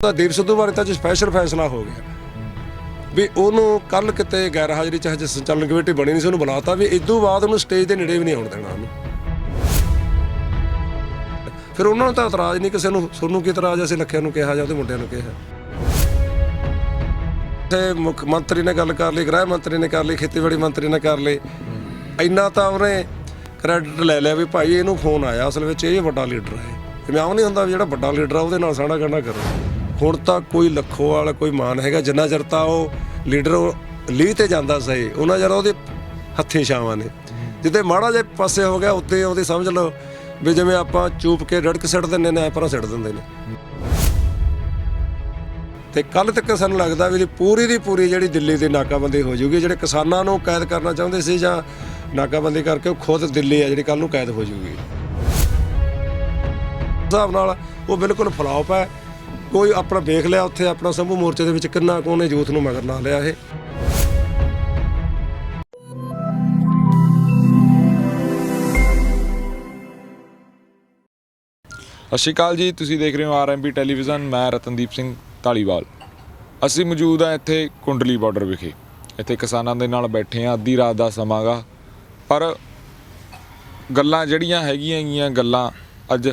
ਤਾਂ ਦੀਪ ਸਿੱਧੂ ਬਾਰੇ ਤਾਂ ਸਪੈਸ਼ਲ ਫੈਸਲਾ ਹੋ ਗਿਆ ਵੀ ਉਹਨੂੰ ਕੱਲ ਕਿਤੇ ਗੈਰ ਹਾਜ਼ਰੀ 'ਚ ਹਜੇ ਸੰਚਾਲਨ ਕਮੇਟੀ ਬਣੀ ਨਹੀਂ ਸੀ, ਉਹਨੂੰ ਬੁਲਾਤਾ ਵੀ ਇਦੋਂ ਬਾਅਦ ਉਹਨੂੰ ਸਟੇਜ ਦੇ ਨੇੜੇ ਵੀ ਨਹੀਂ ਆਉਣ ਦੇਣਾ ਉਹਨੂੰ। ਫਿਰ ਉਹਨਾਂ ਨੂੰ ਤਾਂ ਇਤਰਾਜ਼ ਨਹੀਂ ਕਿਸੇ ਨੂੰ, ਤੁਹਾਨੂੰ ਕੀ ਇਤਰਾਜ਼? ਅਸੀਂ ਲੱਖਿਆਂ ਨੂੰ ਕਿਹਾ ਜਾਂ ਉਹਦੇ ਮੁੰਡਿਆਂ ਨੂੰ ਕਿਹਾ। ਤੇ ਮੁੱਖ ਮੰਤਰੀ ਨੇ ਗੱਲ ਕਰ ਲਈ, ਗ੍ਰਹਿ ਮੰਤਰੀ ਨੇ ਕਰ ਲਈ, ਖੇਤੀਬਾੜੀ ਮੰਤਰੀ ਨੇ ਕਰ ਲਈ, ਇੰਨਾ ਤਾਂ ਉਹਨੇ ਕ੍ਰੈਡਿਟ ਲੈ ਲਿਆ ਵੀ ਭਾਈ ਇਹਨੂੰ ਫੋਨ ਆਇਆ, ਅਸਲ ਵਿੱਚ ਇਹ ਵੱਡਾ ਲੀਡਰ ਹੈ। ਜਿਵੇਂ ਆਮ ਨਹੀਂ ਹੁੰਦਾ ਵੀ ਜਿਹੜਾ ਵੱਡਾ ਲੀਡਰ ਆ ਉਹਦੇ ਨਾਲ ਸਾੜਾ ਗੰਢਾ ਕਰੋ। ਹੁਣ ਤਾਂ ਕੋਈ ਲੱਖੋਵਾਲ ਕੋਈ ਮਾਨ ਹੈਗਾ, ਜਿੰਨਾ ਚਿਰ ਤਾਂ ਉਹ ਲੀਡਰ ਲੀਹ ਤੇ ਜਾਂਦਾ ਸਹੀ, ਉਹਨਾਂ ਚਿਰ ਉਹਦੇ ਹੱਥੀਂ ਛਾਵਾਂ ਨੇ। ਜਿੱਦੇ ਮਾੜਾ ਜਿਹੇ ਪਾਸੇ ਹੋ ਗਿਆ ਉੱਤੇ ਉਹਦੀ ਸਮਝ ਲਓ ਵੀ ਜਿਵੇਂ ਆਪਾਂ ਚੂਪ ਕੇ ਰੜਕ ਸਿੱਟ ਦਿੰਦੇ ਨੇ, ਪਰਾਂ ਸਿੱਟ ਦਿੰਦੇ ਨੇ। ਤੇ ਕੱਲ੍ਹ ਤੱਕ ਸਾਨੂੰ ਲੱਗਦਾ ਵੀ ਪੂਰੀ ਦੀ ਪੂਰੀ ਜਿਹੜੀ ਦਿੱਲੀ ਦੀ ਨਾਕਾਬੰਦੀ ਹੋ ਜਾਊਗੀ। ਜਿਹੜੇ ਕਿਸਾਨਾਂ ਨੂੰ ਕੈਦ ਕਰਨਾ ਚਾਹੁੰਦੇ ਸੀ ਜਾਂ ਨਾਕਾਬੰਦੀ ਕਰਕੇ, ਉਹ ਖੁਦ ਦਿੱਲੀ ਹੈ ਜਿਹੜੀ ਕੱਲ੍ਹ ਨੂੰ ਕੈਦ ਹੋ ਜਾਊਗੀ। ਹਿਸਾਬ ਨਾਲ ਉਹ ਬਿਲਕੁਲ ਫਲਾਪ ਹੈ। ਕੋਈ ਆਪਣਾ ਵੇਖ ਲਿਆ ਉੱਥੇ ਆਪਣਾ ਸੰਭੂ ਮੋਰਚੇ ਦੇ ਵਿੱਚ ਕਿੰਨਾ ਕੁ ਉਹਨੇ ਯੂਥ ਨੂੰ ਮਗਰ ਲਾ ਲਿਆ। ਇਹ ਸਤਿ ਸ਼੍ਰੀ ਅਕਾਲ ਜੀ, ਤੁਸੀਂ ਦੇਖ ਰਹੇ ਹੋ RMB ਟੈਲੀਵਿਜ਼ਨ। ਮੈਂ ਰਤਨਦੀਪ ਸਿੰਘ ਢਾਲੀਵਾਲ। ਅਸੀਂ ਮੌਜੂਦ ਹਾਂ ਇੱਥੇ ਕੁੰਡਲੀ ਬਾਰਡਰ ਵਿਖੇ। ਇੱਥੇ ਕਿਸਾਨਾਂ ਦੇ ਨਾਲ ਬੈਠੇ ਹਾਂ, ਅੱਧੀ ਰਾਤ ਦਾ ਸਮਾਂ ਗਾ, ਪਰ ਗੱਲਾਂ ਜਿਹੜੀਆਂ ਹੈਗੀਆਂ ਗੱਲਾਂ ਅੱਜ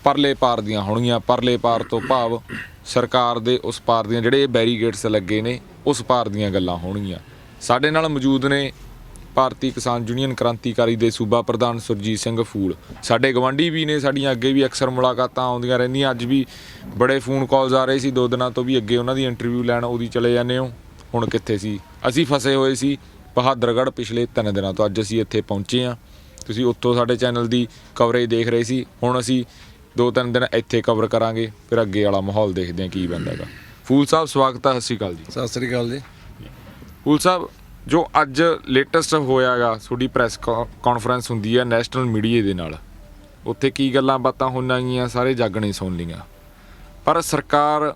ਪਰਲੇ ਪਾਰ ਦੀਆਂ ਹੋਣਗੀਆਂ। ਪਰਲੇ ਪਾਰ ਤੋਂ ਭਾਵ ਸਰਕਾਰ ਦੇ ਉਸ ਪਾਰ ਦੀਆਂ, ਜਿਹੜੇ ਬੈਰੀਗੇਡਸ ਲੱਗੇ ਨੇ ਉਸ ਪਾਰ ਦੀਆਂ ਗੱਲਾਂ ਹੋਣਗੀਆਂ। ਸਾਡੇ ਨਾਲ ਮੌਜੂਦ ਨੇ ਭਾਰਤੀ ਕਿਸਾਨ ਯੂਨੀਅਨ ਕ੍ਰਾਂਤੀਕਾਰੀ ਦੇ ਸੂਬਾ ਪ੍ਰਧਾਨ ਸੁਰਜੀਤ ਸਿੰਘ ਫੂਲ। ਸਾਡੇ ਗਵਾਂਢੀ ਵੀ ਨੇ, ਸਾਡੀਆਂ ਅੱਗੇ ਵੀ ਅਕਸਰ ਮੁਲਾਕਾਤਾਂ ਆਉਂਦੀਆਂ ਰਹਿੰਦੀਆਂ। ਅੱਜ ਵੀ ਬੜੇ ਫੋਨ ਕਾਲਸ ਆ ਰਹੇ ਸੀ 2 ਦਿਨਾਂ ਤੋਂ ਵੀ, ਅੱਗੇ ਉਹਨਾਂ ਦੀ ਇੰਟਰਵਿਊ ਲੈਣ ਉਹਦੀ ਚਲੇ ਜਾਂਦੇ ਹੋ। ਹੁਣ ਕਿੱਥੇ ਸੀ? ਅਸੀਂ ਫਸੇ ਹੋਏ ਸੀ ਬਹਾਦਰਗੜ੍ਹ ਪਿਛਲੇ 3 ਦਿਨਾਂ ਤੋਂ। ਅੱਜ ਅਸੀਂ ਇੱਥੇ ਪਹੁੰਚੇ ਹਾਂ। ਤੁਸੀਂ ਉੱਥੋਂ ਸਾਡੇ ਚੈਨਲ ਦੀ ਕਵਰੇਜ ਦੇਖ ਰਹੇ ਸੀ। ਹੁਣ ਅਸੀਂ 2-3 ਦਿਨ ਇੱਥੇ ਕਵਰ ਕਰਾਂਗੇ, ਫਿਰ ਅੱਗੇ ਵਾਲਾ ਮਾਹੌਲ ਦੇਖਦੇ ਹਾਂ ਕੀ ਬਣਦਾ ਗਾ। ਫੂਲ ਸਾਹਿਬ ਸਵਾਗਤ ਹੈ। ਸਤਿ ਸ਼੍ਰੀ ਅਕਾਲ ਜੀ। ਸਤਿ ਸ੍ਰੀ ਅਕਾਲ ਜੀ। ਫੂਲ ਸਾਹਿਬ, ਜੋ ਅੱਜ ਲੇਟੈਸਟ ਹੋਇਆ ਗਾ, ਤੁਹਾਡੀ ਪ੍ਰੈਸ ਕਾਨਫਰੰਸ ਹੁੰਦੀ ਹੈ ਨੈਸ਼ਨਲ ਮੀਡੀਆ ਦੇ ਨਾਲ, ਉੱਥੇ ਕੀ ਗੱਲਾਂ ਬਾਤਾਂ ਹੋਈਆਂ ਗਈਆਂ ਸਾਰੇ ਜੱਗ ਨੇ ਸੁਣ ਲਈਆਂ। ਪਰ ਸਰਕਾਰ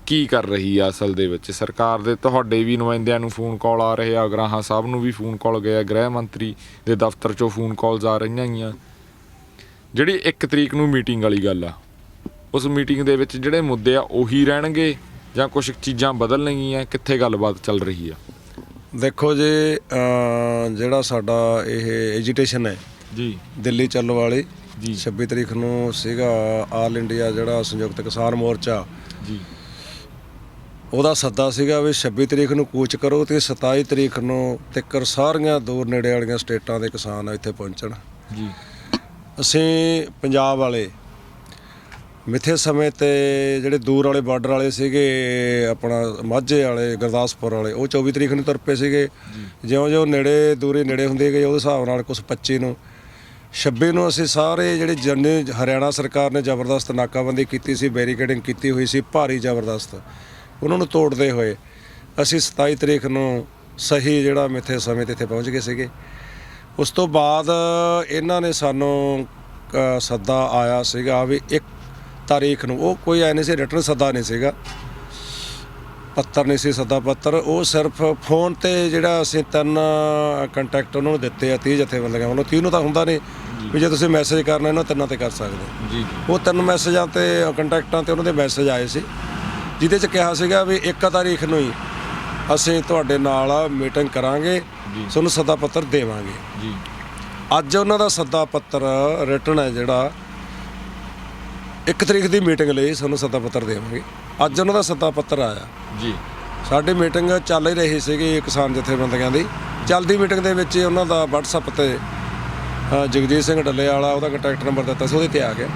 ਕੀ ਕਰ ਰਹੀ ਆ ਅਸਲ ਦੇ ਵਿੱਚ? ਸਰਕਾਰ ਦੇ ਤੁਹਾਡੇ ਵੀ ਨੁਮਾਇੰਦਿਆਂ ਨੂੰ ਫੋਨ ਕਾਲ ਆ ਰਹੇ ਆ, ਅਗਰਾਹਾਂ ਸਾਹਿਬ ਨੂੰ ਵੀ ਫੋਨ ਕਾਲ ਗਏ ਆ, ਗ੍ਰਹਿ ਮੰਤਰੀ ਦੇ ਦਫ਼ਤਰ 'ਚੋਂ ਫੋਨ ਕਾਲਸ ਆ ਰਹੀਆਂ ਗਈਆਂ। ਜਿਹੜੀ 1 ਤਰੀਕ ਨੂੰ ਮੀਟਿੰਗ ਵਾਲੀ ਗੱਲ ਆ, ਉਸ ਮੀਟਿੰਗ ਦੇ ਵਿੱਚ ਜਿਹੜੇ ਮੁੱਦੇ ਆ ਉਹੀ ਰਹਿਣਗੇ ਜਾਂ ਕੁਛ ਚੀਜ਼ਾਂ ਬਦਲਣਗੀਆਂ? ਕਿੱਥੇ ਗੱਲਬਾਤ ਚੱਲ ਰਹੀ ਆ? ਦੇਖੋ ਜੀ, ਜਿਹੜਾ ਸਾਡਾ ਇਹ ਐਜੀਟੇਸ਼ਨ ਹੈ ਜੀ, ਦਿੱਲੀ ਚੱਲਣ ਵਾਲੀ ਜੀ 26 ਤਰੀਕ ਨੂੰ ਸੀਗਾ, ਆਲ ਇੰਡੀਆ ਜਿਹੜਾ ਸੰਯੁਕਤ ਕਿਸਾਨ ਮੋਰਚਾ ਜੀ, ਉਹਦਾ ਸੱਦਾ ਸੀਗਾ ਵੀ 26 ਤਰੀਕ ਨੂੰ ਕੂਚ ਕਰੋ ਤੇ 27 ਤਰੀਕ ਨੂੰ ਤੱਕ ਸਾਰੀਆਂ ਦੂਰ ਨੇੜੇ ਵਾਲੀਆਂ ਸਟੇਟਾਂ ਦੇ ਕਿਸਾਨ ਇੱਥੇ ਪਹੁੰਚਣ। ਜੀ, ਅਸੀਂ ਪੰਜਾਬ ਵਾਲੇ ਮਿੱਥੇ ਸਮੇਂ ਤੇ ਜਿਹੜੇ ਦੂਰ ਵਾਲੇ ਬਾਰਡਰ ਵਾਲੇ ਸੀਗੇ, ਆਪਣਾ ਮਾਝੇ ਵਾਲੇ, ਗੁਰਦਾਸਪੁਰ ਵਾਲੇ, ਉਹ 24 ਤਰੀਕ ਨੂੰ ਤੁਰ ਪਏ ਸੀਗੇ। ਜਿਉਂ-ਜਿਉਂ ਨੇੜੇ ਦੂਰੀ ਨੇੜੇ ਹੁੰਦੇ ਗਏ, ਉਹਦੇ ਹਿਸਾਬ ਨਾਲ ਕੁਛ 25 ਨੂੰ 26 ਨੂੰ ਅਸੀਂ ਸਾਰੇ ਜਿਹੜੇ ਜੰਨੇ ਹਰਿਆਣਾ ਸਰਕਾਰ ਨੇ ਜ਼ਬਰਦਸਤ ਨਾਕਾਬੰਦੀ ਕੀਤੀ ਸੀ, ਬੈਰੀਕੇਡਿੰਗ ਕੀਤੀ ਹੋਈ ਸੀ ਭਾਰੀ ਜ਼ਬਰਦਸਤ, ਉਹਨਾਂ ਨੂੰ ਤੋੜਦੇ ਹੋਏ ਅਸੀਂ 27 ਤਰੀਕ ਨੂੰ ਸਹੀ ਜਿਹੜਾ ਮਿੱਥੇ ਸਮੇਂ ਤੇ ਇੱਥੇ ਪਹੁੰਚ ਗਏ ਸੀਗੇ। ਉਸ ਤੋਂ ਬਾਅਦ ਇਹਨਾਂ ਨੇ ਸਾਨੂੰ ਸੱਦਾ ਆਇਆ ਸੀਗਾ ਵੀ 1 ਤਾਰੀਖ ਨੂੰ, ਉਹ ਕੋਈ ਐ ਨਹੀਂ ਸੀ, ਰਿਟਨ ਸੱਦਾ ਨਹੀਂ ਸੀਗਾ, ਪੱਤਰ ਨਹੀਂ ਸੀ, ਸੱਦਾ ਪੱਤਰ, ਉਹ ਸਿਰਫ ਫੋਨ ਤੇ ਜਿਹੜਾ ਅਸੀਂ 3 ਕੰਟੈਕਟ ਉਹਨਾਂ ਨੂੰ ਦਿੱਤੇ ਆ 30 ਜਥੇਬੰਦੀਆਂ ਵੱਲੋਂ। 30 ਨੂੰ ਤਾਂ ਹੁੰਦਾ ਨਹੀਂ ਵੀ ਜੇ ਤੁਸੀਂ ਮੈਸੇਜ ਕਰਨਾ ਇਹਨਾਂ 3 ਤੇ ਕਰ ਸਕਦੇ ਜੀ। ਉਹ 3 ਮੈਸੇਜਾਂ ਤੇ ਕੰਟੈਕਟਾਂ ਤੇ ਉਹਨਾਂ ਦੇ ਮੈਸੇਜ ਆਏ ਸੀ, ਜਿਹਦੇ 'ਚ ਕਿਹਾ ਸੀਗਾ ਵੀ 1 ਤਾਰੀਖ ਨੂੰ ਹੀ ਅਸੀਂ ਤੁਹਾਡੇ ਨਾਲ ਮੀਟਿੰਗ ਕਰਾਂਗੇ, ਤੁਹਾਨੂੰ ਸੱਦਾ ਪੱਤਰ ਦੇਵਾਂਗੇ ਜੀ। ਅੱਜ ਉਹਨਾਂ ਦਾ ਸੱਦਾ ਪੱਤਰ ਰਿਟਨ ਹੈ ਜਿਹੜਾ 1 ਤਰੀਕ ਦੀ ਮੀਟਿੰਗ ਲਈ ਸਾਨੂੰ ਸੱਦਾ ਪੱਤਰ ਦੇਵਾਂਗੇ। ਅੱਜ ਉਹਨਾਂ ਦਾ ਸੱਦਾ ਪੱਤਰ ਆਇਆ ਜੀ। ਸਾਡੀ ਮੀਟਿੰਗ ਚੱਲ ਹੀ ਰਹੀ ਸੀਗੀ ਕਿਸਾਨ ਜਥੇਬੰਦੀਆਂ ਦੀ, ਚੱਲਦੀ ਮੀਟਿੰਗ ਦੇ ਵਿੱਚ ਉਹਨਾਂ ਦਾ WhatsApp ਤੇ ਜਗਜੀਤ ਸਿੰਘ ਡੱਲੇ ਵਾਲਾ ਉਹਦਾ ਕੰਟੈਕਟ ਨੰਬਰ ਦਿੱਤਾ ਸੀ, ਉਹਦੇ ਤੇ ਆ ਗਿਆ।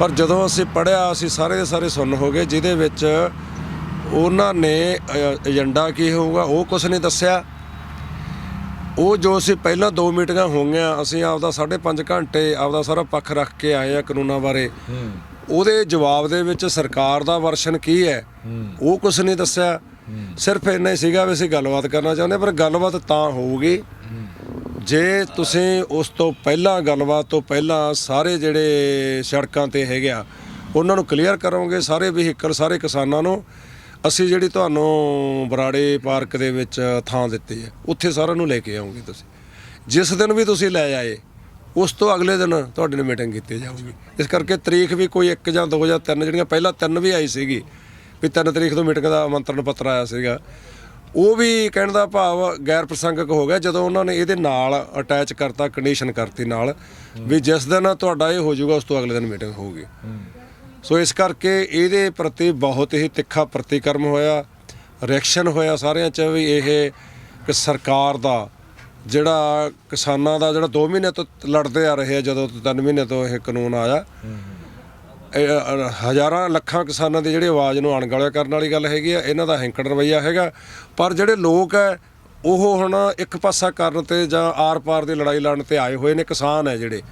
ਪਰ ਜਦੋਂ ਅਸੀਂ ਪੜ੍ਹਿਆ, ਅਸੀਂ ਸਾਰੇ ਦੇ ਸਾਰੇ ਸੁੰਨ ਹੋ ਗਏ, ਜਿਹਦੇ ਵਿੱਚ ਉਹਨਾਂ ਨੇ ਏਜੰਡਾ ਕੀ ਹੋਊਗਾ ਉਹ ਕੁਛ ਨਹੀਂ ਦੱਸਿਆ। ਉਹ ਜੋ ਅਸੀਂ ਪਹਿਲਾਂ 2 ਮੀਟਿੰਗਾਂ ਹੋਈਆਂ, ਅਸੀਂ ਆਪਦਾ 5.5 ਘੰਟੇ ਆਪਦਾ ਸਾਰਾ ਪੱਖ ਰੱਖ ਕੇ ਆਏ ਆ ਕਾਨੂੰਨਾਂ ਬਾਰੇ, ਉਹਦੇ ਜਵਾਬ ਦੇ ਵਿੱਚ ਸਰਕਾਰ ਦਾ ਵਰਸ਼ਨ ਕੀ ਹੈ ਉਹ ਕੁਛ ਨਹੀਂ ਦੱਸਿਆ। ਸਿਰਫ ਇੰਨਾ ਹੀ ਸੀਗਾ ਵੀ ਅਸੀਂ ਗੱਲਬਾਤ ਕਰਨਾ ਚਾਹੁੰਦੇ, ਪਰ ਗੱਲਬਾਤ ਤਾਂ ਹੋਊਗੀ ਜੇ ਤੁਸੀਂ ਉਸ ਤੋਂ ਪਹਿਲਾਂ, ਗੱਲਬਾਤ ਤੋਂ ਪਹਿਲਾਂ ਸਾਰੇ ਜਿਹੜੇ ਸੜਕਾਂ ਤੇ ਹੈਗੇ ਆ ਉਹਨਾਂ ਨੂੰ ਕਲੀਅਰ ਕਰੋਗੇ, ਸਾਰੇ ਵਹੀਕਲ, ਸਾਰੇ ਕਿਸਾਨਾਂ ਨੂੰ। ਅਸੀਂ ਜਿਹੜੀ ਤੁਹਾਨੂੰ ਬਰਾੜੇ ਪਾਰਕ ਦੇ ਵਿੱਚ ਥਾਂ ਦਿੱਤੀ ਹੈ, ਉੱਥੇ ਸਾਰਿਆਂ ਨੂੰ ਲੈ ਕੇ ਆਉਂਗੇ ਤੁਸੀਂ। ਜਿਸ ਦਿਨ ਵੀ ਤੁਸੀਂ ਲੈ ਆਏ ਉਸ ਤੋਂ ਅਗਲੇ ਦਿਨ ਤੁਹਾਡੇ ਨਾਲ ਮੀਟਿੰਗ ਕੀਤੀ ਜਾਊਗੀ। ਇਸ ਕਰਕੇ ਤਰੀਕ ਵੀ ਕੋਈ 1 ਜਾਂ 2 ਜਾਂ 3, ਜਿਹੜੀਆਂ ਪਹਿਲਾਂ 3 ਵੀ ਆਈ ਸੀਗੀ, ਵੀ 3 ਤਰੀਕ ਤੋਂ ਮੀਟਿੰਗ ਦਾ ਆਮੰਤਰਣ ਪੱਤਰ ਆਇਆ ਸੀਗਾ, ਉਹ ਵੀ ਕਹਿਣ ਦਾ ਭਾਵ ਗੈਰ ਪ੍ਰਸੰਗਕ ਹੋ ਗਿਆ ਜਦੋਂ ਉਹਨਾਂ ਨੇ ਇਹਦੇ ਨਾਲ ਅਟੈਚ ਕਰਤਾ, ਕੰਡੀਸ਼ਨ ਕਰਤੀ ਨਾਲ ਵੀ ਜਿਸ ਦਿਨ ਤੁਹਾਡਾ ਇਹ ਹੋ ਜਾਊਗਾ ਉਸ ਤੋਂ ਅਗਲੇ ਦਿਨ ਮੀਟਿੰਗ ਹੋਊਗੀ। ਸੋ ਇਸ ਕਰਕੇ ਇਹਦੇ ਪ੍ਰਤੀ ਬਹੁਤ ਹੀ ਤਿੱਖਾ ਪ੍ਰਤੀਕਰਮ ਹੋਇਆ, ਰਿਐਕਸ਼ਨ ਹੋਇਆ ਸਾਰਿਆਂ 'ਚ ਵੀ ਇਹ ਕਿ ਸਰਕਾਰ ਦਾ ਜਿਹੜਾ ਕਿਸਾਨਾਂ ਦਾ ਜਿਹੜਾ 2 ਮਹੀਨੇ ਤੋਂ ਲੜਦੇ ਆ ਰਹੇ ਆ, ਜਦੋਂ 3 ਮਹੀਨੇ ਤੋਂ ਇਹ ਕਾਨੂੰਨ ਆਇਆ, ਹਜ਼ਾਰਾਂ ਲੱਖਾਂ ਕਿਸਾਨਾਂ ਦੀ ਜਿਹੜੀ ਆਵਾਜ਼ ਨੂੰ ਅਣਗੌਲਿਆ ਕਰਨ ਵਾਲੀ ਗੱਲ ਹੈਗੀ ਆ। ਇਹਨਾਂ ਦਾ ਹੈਂਕੜ ਰਵੱਈਆ ਹੈਗਾ, ਪਰ ਜਿਹੜੇ ਲੋਕ ਹੈ ਉਹ ਹੁਣ ਇੱਕ ਪਾਸਾ ਕਰਨ ਤੇ ਜਾਂ ਆਰ ਪਾਰ ਦੀ ਲੜਾਈ ਲੜਨ ਤੇ ਆਏ ਹੋਏ ਨੇ, ਕਿਸਾਨ ਹੈ ਜਿਹੜੇ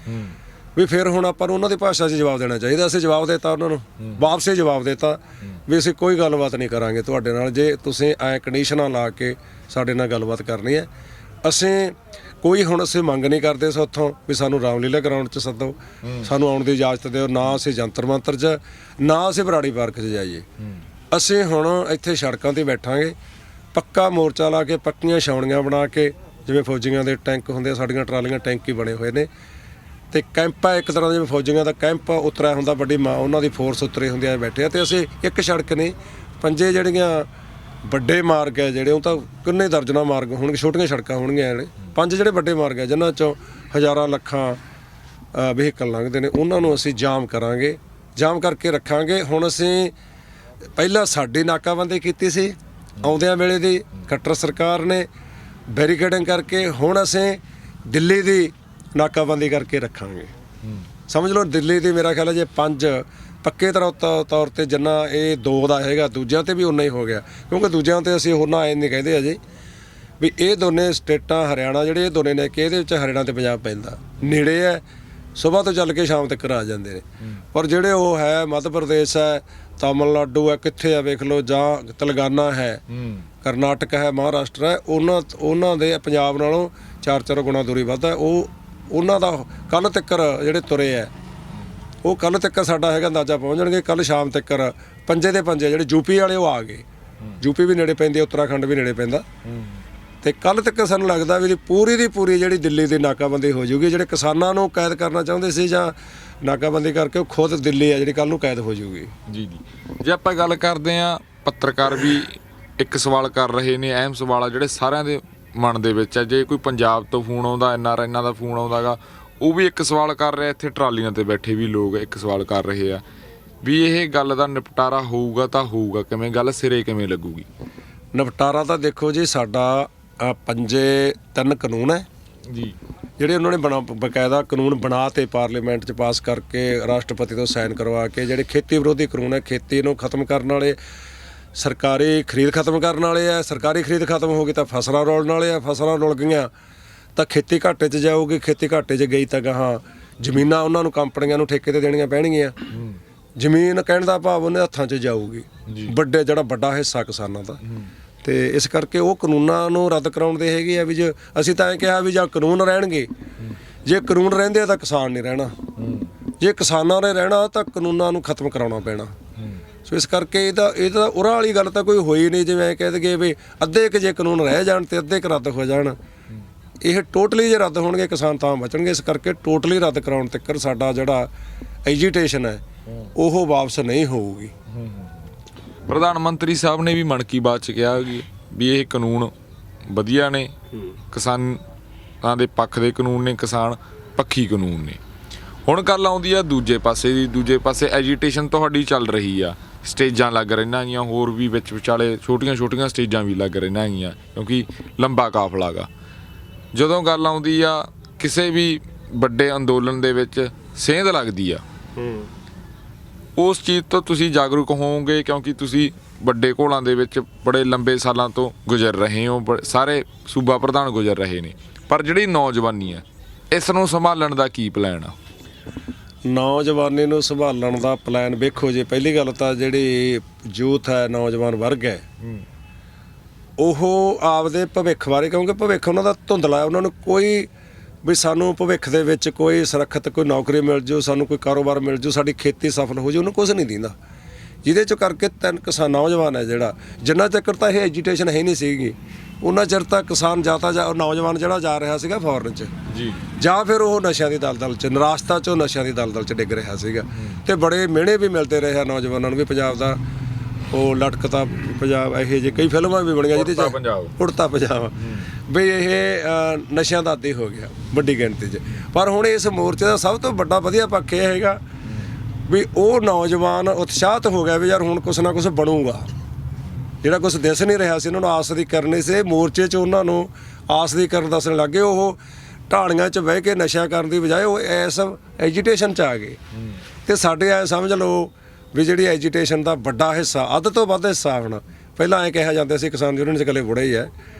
ਵੀ ਫਿਰ ਹੁਣ ਆਪਾਂ ਨੂੰ ਉਹਨਾਂ ਦੀ ਭਾਸ਼ਾ 'ਚ ਜਵਾਬ ਦੇਣਾ ਚਾਹੀਦਾ। ਅਸੀਂ ਜਵਾਬ ਦਿੱਤਾ ਉਹਨਾਂ ਨੂੰ, ਵਾਪਸੇ ਜਵਾਬ ਦਿੱਤਾ ਵੀ ਅਸੀਂ ਕੋਈ ਗੱਲਬਾਤ ਨਹੀਂ ਕਰਾਂਗੇ ਤੁਹਾਡੇ ਨਾਲ ਜੇ ਤੁਸੀਂ ਐਂ ਕੰਡੀਸ਼ਨਾਂ ਲਾ ਕੇ ਸਾਡੇ ਨਾਲ ਗੱਲਬਾਤ ਕਰਨੀ ਹੈ। ਅਸੀਂ ਕੋਈ ਹੁਣ ਅਸੀਂ ਮੰਗ ਨਹੀਂ ਕਰਦੇ ਸੋ ਉੱਥੋਂ ਵੀ ਸਾਨੂੰ ਰਾਮਲੀਲਾ ਗਰਾਊਂਡ 'ਚ ਸੱਦੋ, ਸਾਨੂੰ ਆਉਣ ਦੀ ਇਜਾਜ਼ਤ ਦਿਓ, ਨਾ ਅਸੀਂ ਜੰਤਰ ਮੰਤਰ 'ਚ, ਨਾ ਅਸੀਂ ਬਰਾੜੀ ਪਾਰਕ 'ਚ ਜਾਈਏ। ਅਸੀਂ ਹੁਣ ਇੱਥੇ ਸੜਕਾਂ 'ਤੇ ਬੈਠਾਂਗੇ, ਪੱਕਾ ਮੋਰਚਾ ਲਾ ਕੇ, ਪੱਕੀਆਂ ਛਾਉਣੀਆਂ ਬਣਾ ਕੇ, ਜਿਵੇਂ ਫੌਜੀਆਂ ਦੇ ਟੈਂਕ ਹੁੰਦੇ ਆ, ਸਾਡੀਆਂ ਟਰਾਲੀਆਂ ਟੈਂਕ ਹੀ ਬਣੇ ਹੋਏ ਨੇ, ਤੇ ਕੈਂਪ ਹੈ ਇੱਕ ਤਰ੍ਹਾਂ ਦਾ, ਜਿਵੇਂ ਫੌਜੀਆਂ ਦਾ ਕੈਂਪ ਉਤਰਿਆ ਹੁੰਦਾ, ਵੱਡੀ ਉਹਨਾਂ ਦੀ ਫੋਰਸ ਉਤਰੇ ਹੁੰਦੇ ਆ ਬੈਠੇ ਆ। ਤੇ ਅਸੀਂ ਇੱਕ ਸੜਕ ਨਹੀਂ, 5 ਜਿਹੜੀਆਂ ਵੱਡੇ ਮਾਰਗ ਹੈ ਜਿਹੜੇ, ਉਹ ਤਾਂ ਕਿੰਨੇ ਦਰਜਨਾਂ ਮਾਰਗ ਹੋਣਗੇ, ਛੋਟੀਆਂ ਸੜਕਾਂ ਹੋਣਗੀਆਂ ਜਿਹੜੇ 5 ਜਿਹੜੇ ਵੱਡੇ ਮਾਰਗ ਹੈ ਜਿਨ੍ਹਾਂ 'ਚੋਂ ਹਜ਼ਾਰਾਂ ਲੱਖਾਂ ਵਹੀਕਲ ਲੰਘਦੇ ਨੇ, ਉਹਨਾਂ ਨੂੰ ਅਸੀਂ ਜਾਮ ਕਰਾਂਗੇ, ਜਾਮ ਕਰਕੇ ਰੱਖਾਂਗੇ। ਹੁਣ ਅਸੀਂ ਪਹਿਲਾਂ ਸਾਡੀ ਨਾਕਾਬੰਦੀ ਕੀਤੀ ਸੀ ਆਉਂਦਿਆਂ ਵੇਲੇ ਦੀ, ਖੱਟਰ ਸਰਕਾਰ ਨੇ ਬੈਰੀਕੇਡਿੰਗ ਕਰਕੇ, ਹੁਣ ਅਸੀਂ ਦਿੱਲੀ ਦੀ ਨਾਕਾਬੰਦੀ ਕਰਕੇ ਰੱਖਾਂਗੇ। ਸਮਝ ਲਓ ਦਿੱਲੀ ਦੀ ਮੇਰਾ ਖਿਆਲ ਹੈ ਜੇ 5 ਪੱਕੇ ਤੌਰ ਤੇ ਜਿੰਨਾ ਇਹ 2 ਦਾ ਹੈਗਾ, ਦੂਜਿਆਂ ਤੇ ਵੀ ਉਨਾ ਹੀ ਹੋ ਗਿਆ, ਕਿਉਂਕਿ ਦੂਜਿਆਂ ਤੇ ਅਸੀਂ ਉਹਨਾਂ ਆਏ ਨਹੀਂ ਕਹਿੰਦੇ ਅਜੇ ਵੀ ਇਹ ਦੋਨੇ ਸਟੇਟਾਂ ਹਰਿਆਣਾ ਜਿਹੜੇ ਇਹ ਦੋਨੇ ਨੇ ਕਿ ਇਹਦੇ ਵਿੱਚ ਹਰਿਆਣਾ ਤੇ ਪੰਜਾਬ ਪੈਂਦਾ, ਨੇੜੇ ਹੈ, ਸਵੇਰ ਤੋਂ ਚੱਲ ਕੇ ਸ਼ਾਮ ਤੱਕ ਆ ਜਾਂਦੇ ਨੇ। ਪਰ ਜਿਹੜੇ ਉਹ ਹੈ ਮੱਧ ਪ੍ਰਦੇਸ਼ ਹੈ, ਤਾਮਿਲਨਾਡੂ ਹੈ, ਕਿੱਥੇ ਆ ਵੇਖ ਲਓ, ਜਾਂ ਤੇਲੰਗਾਨਾ ਹੈ, ਕਰਨਾਟਕ ਹੈ, ਮਹਾਰਾਸ਼ਟਰ ਹੈ, ਉਹਨਾਂ ਦੇ ਪੰਜਾਬ ਨਾਲੋਂ 4 ਗੁਣਾ ਦੂਰੀ ਵੱਧ ਹੈ। ਉਹਨਾਂ ਦਾ ਕੱਲ੍ਹ ਤੱਕ ਜਿਹੜੇ ਤੁਰੇ ਹੈ ਉਹ ਕੱਲ੍ਹ ਤੱਕ ਸਾਡਾ ਹੈਗਾ ਅੰਦਾਜ਼ਾ ਪਹੁੰਚ ਜਾਣਗੇ, ਕੱਲ੍ਹ ਸ਼ਾਮ ਤੱਕ 5 ਦੇ 5 ਜਿਹੜੇ ਯੂਪੀ ਵਾਲੇ ਉਹ ਆ ਗਏ, ਯੂਪੀ ਵੀ ਨੇੜੇ ਪੈਂਦੀ, ਉੱਤਰਾਖੰਡ ਵੀ ਨੇੜੇ ਪੈਂਦਾ, ਤੇ ਕੱਲ੍ਹ ਤੱਕ ਸਾਨੂੰ ਲੱਗਦਾ ਵੀ ਪੂਰੀ ਦੀ ਪੂਰੀ ਜਿਹੜੀ ਦਿੱਲੀ ਦੀ ਨਾਕਾਬੰਦੀ ਹੋ ਜਾਊਗੀ। ਜਿਹੜੇ ਕਿਸਾਨਾਂ ਨੂੰ ਕੈਦ ਕਰਨਾ ਚਾਹੁੰਦੇ ਸੀ ਜਾਂ ਨਾਕਾਬੰਦੀ ਕਰਕੇ, ਉਹ ਖੁਦ ਦਿੱਲੀ ਹੈ ਜਿਹੜੀ ਕੱਲ੍ਹ ਨੂੰ ਕੈਦ ਹੋ ਜਾਊਗੀ। ਜੀ ਜੀ, ਜੇ ਆਪਾਂ ਗੱਲ ਕਰਦੇ ਹਾਂ, ਪੱਤਰਕਾਰ ਵੀ ਇੱਕ ਸਵਾਲ ਕਰ ਰਹੇ ਨੇ, ਅਹਿਮ ਸਵਾਲ ਆ ਜਿਹੜੇ ਸਾਰਿਆਂ ਦੇ ਮਨ ਦੇ ਵਿੱਚ ਹੈ। ਜੇ ਕੋਈ ਪੰਜਾਬ ਤੋਂ ਫੋਨ ਆਉਂਦਾ, NRI ਦਾ ਫੋਨ ਆਉਂਦਾ ਗਾ, ਉਹ ਵੀ ਇੱਕ ਸਵਾਲ ਕਰ ਰਿਹਾ, ਇੱਥੇ ਟਰਾਲੀਆਂ ਤੇ ਬੈਠੇ ਵੀ ਲੋਕ ਇੱਕ ਸਵਾਲ ਕਰ ਰਹੇ ਆ ਵੀ ਇਹ ਗੱਲ ਦਾ ਨਿਪਟਾਰਾ ਹੋਊਗਾ ਤਾਂ ਹੋਊਗਾ ਕਿਵੇਂ, ਗੱਲ ਸਿਰੇ ਕਿਵੇਂ ਲੱਗੂਗੀ? ਨਿਪਟਾਰਾ ਤਾਂ ਦੇਖੋ ਜੀ, ਸਾਡਾ 3 ਕਾਨੂੰਨ ਹੈ ਜੀ ਜਿਹੜੇ ਉਹਨਾਂ ਨੇ ਬਕਾਇਦਾ ਕਾਨੂੰਨ ਬਣਾ ਤੇ ਪਾਰਲੀਮੈਂਟ 'ਚ ਪਾਸ ਕਰਕੇ ਰਾਸ਼ਟਰਪਤੀ ਤੋਂ ਸਾਈਨ ਕਰਵਾ ਕੇ, ਜਿਹੜੇ ਖੇਤੀ ਵਿਰੋਧੀ ਕਾਨੂੰਨ ਹੈ, ਖੇਤੀ ਨੂੰ ਖਤਮ ਕਰਨ ਵਾਲੇ, ਸਰਕਾਰੀ ਖਰੀਦ ਖਤਮ ਕਰਨ ਵਾਲੇ ਆ। ਸਰਕਾਰੀ ਖਰੀਦ ਖਤਮ ਹੋ ਗਈ ਤਾਂ ਫਸਲਾਂ ਰੋਲਣ ਵਾਲੇ ਆ, ਫਸਲਾਂ ਰੁਲ ਗਈਆਂ ਤਾਂ ਖੇਤੀ ਘਾਟੇ 'ਚ ਜਾਊਗੀ, ਖੇਤੀ ਘਾਟੇ 'ਚ ਗਈ ਤਾਂ ਗਾਹਾਂ ਜ਼ਮੀਨਾਂ ਉਹਨਾਂ ਨੂੰ ਕੰਪਨੀਆਂ ਨੂੰ ਠੇਕੇ ਤੇ ਦੇਣੀਆਂ ਪੈਣਗੀਆਂ, ਜ਼ਮੀਨ ਕਹਿਣ ਦਾ ਭਾਵ ਉਹਨੇ ਹੱਥਾਂ 'ਚ ਜਾਊਗੀ, ਜਿਹੜਾ ਵੱਡਾ ਹਿੱਸਾ ਕਿਸਾਨਾਂ ਦਾ। ਤੇ ਇਸ ਕਰਕੇ ਉਹ ਕਾਨੂੰਨਾਂ ਨੂੰ ਰੱਦ ਕਰਾਉਣ ਦੇ ਹੈਗੇ ਆ ਵੀ ਜੇ ਅਸੀਂ ਤਾਂ ਇਹ ਕਿਹਾ ਵੀ ਜਾਂ ਕਾਨੂੰਨ ਰਹਿਣਗੇ, ਜੇ ਕਾਨੂੰਨ ਰਹਿੰਦੇ ਆ ਤਾਂ ਕਿਸਾਨ ਨਹੀਂ ਰਹਿਣਾ, ਜੇ ਕਿਸਾਨਾਂ ਨੇ ਰਹਿਣਾ ਤਾਂ ਕਾਨੂੰਨਾਂ ਨੂੰ ਖਤਮ ਕਰਾਉਣਾ ਪੈਣਾ। ਸੋ ਇਸ ਕਰਕੇ ਇਹਦਾ ਉਰਾਂ ਵਾਲੀ ਗੱਲ ਤਾਂ ਕੋਈ ਹੋਈ ਨਹੀਂ, ਜਿਵੇਂ ਕਹਿ ਦਈਏ ਵੀ ਅੱਧੇ ਕੁ ਜੇ ਕਾਨੂੰਨ ਰਹਿ ਜਾਣ ਤੇ ਅੱਧੇ ਕੁ ਰੱਦ ਹੋ ਜਾਣ। ਇਹ ਟੋਟਲੀ ਜੇ ਰੱਦ ਹੋਣਗੇ ਕਿਸਾਨ ਤਾਂ ਬਚਣਗੇ। ਇਸ ਕਰਕੇ ਟੋਟਲੀ ਰੱਦ ਕਰਾਉਣ ਤੱਕ ਸਾਡਾ ਜਿਹੜਾ ਐਜੀਟੇਸ਼ਨ ਹੈ ਉਹ ਵਾਪਸ ਨਹੀਂ ਹੋਊਗੀ। ਪ੍ਰਧਾਨ ਮੰਤਰੀ ਸਾਹਿਬ ਨੇ ਵੀ ਮਨ ਕੀ ਬਾਤ 'ਚ ਕਿਹਾ ਵੀ ਇਹ ਕਾਨੂੰਨ ਵਧੀਆ ਨੇ, ਕਿਸਾਨਾਂ ਦੇ ਪੱਖ ਦੇ ਕਾਨੂੰਨ ਨੇ, ਕਿਸਾਨ ਪੱਖੀ ਕਾਨੂੰਨ ਨੇ। ਹੁਣ ਗੱਲ ਆਉਂਦੀ ਆ ਦੂਜੇ ਪਾਸੇ ਦੀ, ਦੂਜੇ ਪਾਸੇ ਐਜੀਟੇਸ਼ਨ ਤੁਹਾਡੀ ਚੱਲ ਰਹੀ ਆ, ਸਟੇਜਾਂ ਲੱਗ ਰਹੀਆਂ ਹੈਗੀਆਂ, ਹੋਰ ਵੀ ਵਿੱਚ ਵਿਚਾਲੇ ਛੋਟੀਆਂ ਸਟੇਜਾਂ ਵੀ ਲੱਗ ਰਹੀਆਂ ਹੈਗੀਆਂ, ਕਿਉਂਕਿ ਲੰਬਾ ਕਾਫਲਾ ਗਾ। ਜਦੋਂ ਗੱਲ ਆਉਂਦੀ ਆ ਕਿਸੇ ਵੀ ਵੱਡੇ ਅੰਦੋਲਨ ਦੇ ਵਿੱਚ ਸੇਂਧ ਲੱਗਦੀ ਆ, ਉਸ ਚੀਜ਼ ਤੋਂ ਤੁਸੀਂ ਜਾਗਰੂਕ ਹੋਵੋਗੇ, ਕਿਉਂਕਿ ਤੁਸੀਂ ਵੱਡੇ ਘੋਲਾਂ ਦੇ ਵਿੱਚ ਬੜੇ ਲੰਬੇ ਸਾਲਾਂ ਤੋਂ ਗੁਜ਼ਰ ਰਹੇ ਹੋ, ਸਾਰੇ ਸੂਬਾ ਪ੍ਰਧਾਨ ਗੁਜ਼ਰ ਰਹੇ ਨੇ। ਪਰ ਜਿਹੜੀ ਨੌਜਵਾਨੀ ਆ, ਇਸ ਨੂੰ ਸੰਭਾਲਣ ਦਾ ਕੀ ਪਲਾਨ ਆ? ਨੌਜਵਾਨੀ ਨੂੰ ਸੰਭਾਲਣ ਦਾ ਪਲਾਨ ਵੇਖੋ ਜੀ, ਪਹਿਲੀ ਗੱਲ ਤਾਂ ਜਿਹੜੀ ਯੂਥ ਹੈ, ਨੌਜਵਾਨ ਵਰਗ ਹੈ, ਉਹ ਆਪਦੇ ਭਵਿੱਖ ਬਾਰੇ, ਕਿਉਂਕਿ ਭਵਿੱਖ ਉਹਨਾਂ ਦਾ ਧੁੰਦਲਾ ਹੈ, ਉਹਨਾਂ ਨੂੰ ਕੋਈ ਵੀ ਸਾਨੂੰ ਭਵਿੱਖ ਦੇ ਵਿੱਚ ਕੋਈ ਸੁਰੱਖਿਅਤ ਕੋਈ ਨੌਕਰੀ ਮਿਲ ਜੂ, ਸਾਨੂੰ ਕੋਈ ਕਾਰੋਬਾਰ ਮਿਲ ਜੂ, ਸਾਡੀ ਖੇਤੀ ਸਫਲ ਹੋ ਜੂ, ਉਹਨੂੰ ਕੁਛ ਨਹੀਂ ਦਿੰਦਾ। ਜਿਹਦੇ 'ਚ ਕਰਕੇ 3 ਕਿਸਾਨ ਨੌਜਵਾਨ ਹੈ ਜਿਹੜਾ, ਜਿੰਨਾ ਚੱਕਰ ਤਾਂ ਇਹ ਐਜੀਟੇਸ਼ਨ ਹੈ ਨਹੀਂ ਸੀਗੀ, ਉਹਨਾਂ ਚਿਰ ਤਾਂ ਕਿਸਾਨ ਨੌਜਵਾਨ ਜਿਹੜਾ ਜਾ ਰਿਹਾ ਸੀਗਾ ਫੋਰਨ 'ਚ ਜੀ, ਜਾਂ ਫਿਰ ਉਹ ਨਸ਼ਿਆਂ ਦੀ ਦਲਦਲ 'ਚ, ਨਿਰਾਸ਼ਤਾ 'ਚੋਂ ਨਸ਼ਿਆਂ ਦੀ ਦਲਦਲ 'ਚ ਡਿੱਗ ਰਿਹਾ ਸੀਗਾ। ਤੇ ਬੜੇ ਮਿਹਣੇ ਵੀ ਮਿਲਦੇ ਰਹੇ ਨੌਜਵਾਨਾਂ ਨੂੰ ਵੀ ਪੰਜਾਬ ਦਾ ਉਹ ਲਟਕਦਾ ਪੰਜਾਬ, ਇਹੋ ਜਿਹੇ ਕਈ ਫਿਲਮਾਂ ਵੀ ਬਣੀਆਂ ਜਿਹਦੇ 'ਚ ਉੜਤਾ ਪੰਜਾਬ ਵੀ ਇਹ ਨਸ਼ਿਆਂ ਦਾ ਆਦੀ ਹੋ ਗਿਆ ਵੱਡੀ ਗਿਣਤੀ 'ਚ। ਪਰ ਹੁਣ ਇਸ ਮੋਰਚੇ ਦਾ ਸਭ ਤੋਂ ਵੱਡਾ ਵਧੀਆ ਪੱਖ ਇਹ ਹੈਗਾ ਵੀ ਉਹ ਨੌਜਵਾਨ ਉਤਸ਼ਾਹਤ ਹੋ ਗਿਆ ਵੀ ਯਾਰ ਹੁਣ ਕੁਛ ਨਾ ਕੁਛ ਬਣੂਗਾ। ਜਿਹੜਾ ਕੁਛ ਦਿਸ ਨਹੀਂ ਰਿਹਾ ਸੀ ਉਹਨਾਂ ਨੂੰ ਆਸ ਦੀ ਕਰਨੀ ਸੀ, ਮੋਰਚੇ 'ਚ ਉਹਨਾਂ ਨੂੰ ਆਸ ਦੀ ਕਰਨ ਦੱਸਣ ਲੱਗੇ। ਉਹ ਢਾਣੀਆਂ 'ਚ ਬਹਿ ਕੇ ਨਸ਼ਾ ਕਰਨ ਦੀ ਬਜਾਏ ਉਹ ਇਸ ਐਜੀਟੇਸ਼ਨ 'ਚ ਆ ਗਏ। ਤੇ ਸਾਡੇ ਐ ਸਮਝ ਲਓ ਵੀ ਜਿਹੜੀ ਐਜੀਟੇਸ਼ਨ ਦਾ ਵੱਡਾ ਹਿੱਸਾ, ਅੱਧ ਤੋਂ ਵੱਧ ਹਿੱਸਾ, ਹੁਣ ਪਹਿਲਾਂ ਐਂ ਕਿਹਾ ਜਾਂਦਾ ਸੀ ਕਿਸਾਨ ਯੂਨੀਅਨ 'ਚ ਇਕੱਲੇ ਬੁੜੇ ਹੀ ਹੈ,